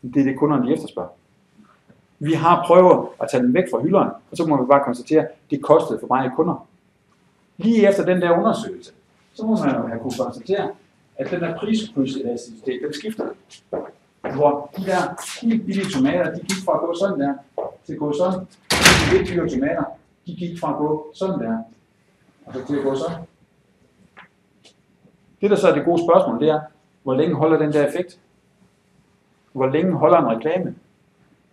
det er det kunderne, de efterspørger. Vi har prøvet at tage dem væk fra hylderne, og så må vi bare konstatere, at det kostede for mange kunder. Lige efter den der undersøgelse, så må man jo have kunne konstatere, at den der priskrydselasticitet, den skifter. Hvor de der helt billige tomater, de gik fra at gå sådan der, til at gå sådan. De lidt dyre tomater, de gik fra at gå sådan der, og så til at gå sådan. Det der så er det gode spørgsmål, det er, hvor længe holder den der effekt? Hvor længe holder en reklame?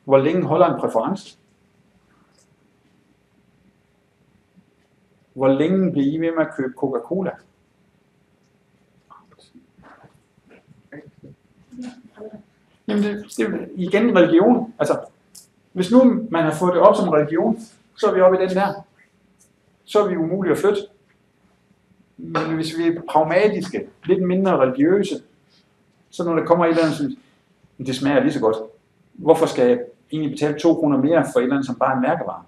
Hvor længe holder en præference? Hvor længe bliver I ved med at købe Coca-Cola? Jamen det er igen religion. Altså, hvis nu man har fået det op som religion, så er vi oppe i den der. Så er vi umulige at flytte. Men hvis vi er pragmatiske, lidt mindre religiøse, så når der kommer et eller andet, synes, det smager lige så godt. Hvorfor skal jeg egentlig betale 2 kroner mere for et eller andet, som bare er en mærkevare?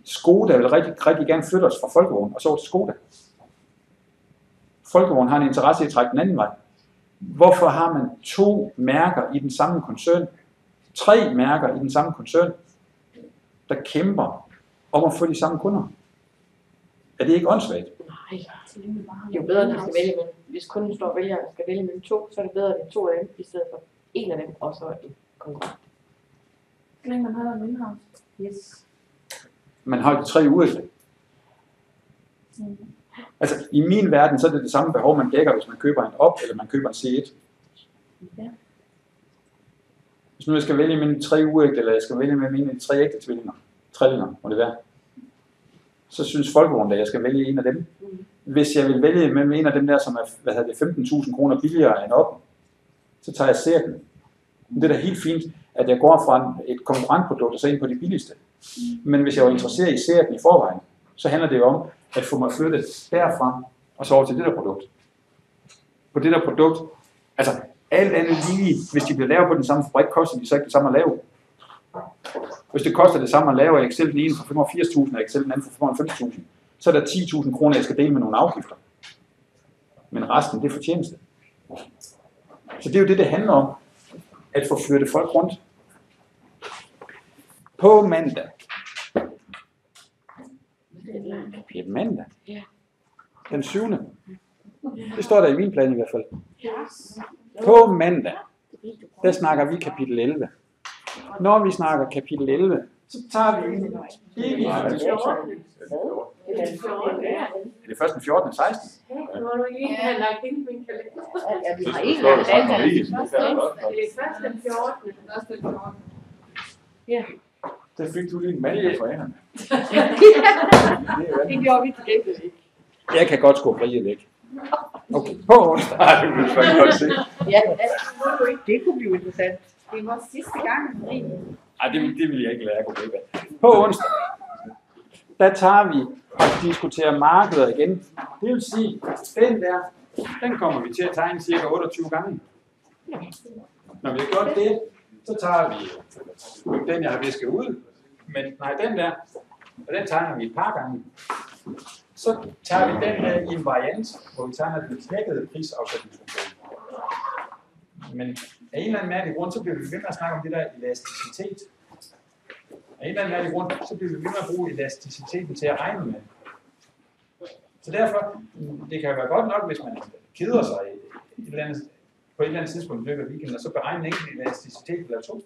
Skoda vil rigtig gerne flytte os fra Folkevogn og så til Skoda. Folkevogn har en interesse i at trække den anden vej. Hvorfor har man 2 mærker i den samme koncern, 3 mærker i den samme koncern, der kæmper om at få de samme kunder? Er det ikke åndssvagt? Nej, det er jo bedre, at de skal vælge mellem. Hvis kunden står og vælger, at skal vælge mellem 2, så er det bedre, at det er 2 af dem, i stedet for 1 af dem, og så en konkurrent. Hvor længe man har en indhavn? Yes. Man har jo 3 uger. Altså, i min verden, så er det samme behov, man dækker, hvis man køber en op, eller man køber en C1. Ja. Hvis nu jeg skal vælge mellem 3 uægte, eller jeg skal vælge mellem en af de 3 ægte trillinger, må det være, så synes Folkevogn, at jeg skal vælge en af dem. Hvis jeg vil vælge mellem en af dem der, som er 15.000 kroner billigere end op, så tager jeg Cirkel. Det er da helt fint, at jeg går fra et konkurrentprodukt og så ind på de billigste. Men hvis jeg var interesseret i Cirkel i forvejen, så handler det jo om at få mig flyttet derfra og så over til det der produkt. På det der produkt, altså alt andet lige, hvis de bliver lavet på den samme fabrik, koster de så ikke det samme at lave. Hvis det koster det samme at lave, og jeg kan sælge den ene for 85.000, og jeg kan sælge den anden for 95.000, så er der 10.000 kroner, jeg skal dele med nogle afgifter. Men resten, det er fortjeneste. Så det er jo det handler om, at få flyttet folk rundt. På mandag. Det er mandag. Den 7. Det står der i min plan i hvert fald. På mandag, der snakker vi kapitel 11. Når vi snakker kapitel 11, så tager vi en evig. Er det først den 14. og 16? Nu må du ikke have lagt ind på min kalender. Ja, vi har en gang data. Det er først den 14. Ja. Der fik du lige en mand for ærerne. Det gjorde vi til gengæld ikke. Jeg kan godt skubbe Rie væk. Okay, på onsdag. Det vil jeg godt se. Ja, det kunne blive interessant. Det var sidste gang. Nej, det vil jeg ikke lade at gå væk af. På onsdag, der tager vi og diskuterer markeder igen. Det vil sige, den der, den kommer vi til at tegne cirka 28 gange. Når vi har gjort det, så tager vi den, jeg har visket ud, men nej, den der, og den tegner vi et par gange. Så tager vi den der i en variant, hvor vi tegner den knækkede prisafsætningsfunktion. Men af en eller anden mærkelig grund, så bliver vi ved med at snakke om det der elasticitet. Af en eller anden mærkelig grund, så bliver vi ved med at bruge elasticiteten til at regne med. Så derfor, det kan være godt nok, hvis man keder sig på et eller andet tidspunkt i løbet af weekenden, og så beregne en enkelt elasticitet eller 2.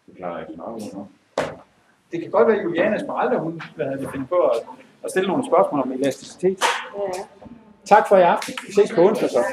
Det klarer jeg ikke nok. Det kan godt være, at Juliana Esmeralda, hun havde fundet på at og stille nogle spørgsmål om elasticitet. Ja. Tak for i aften. Vi ses på onsdag så.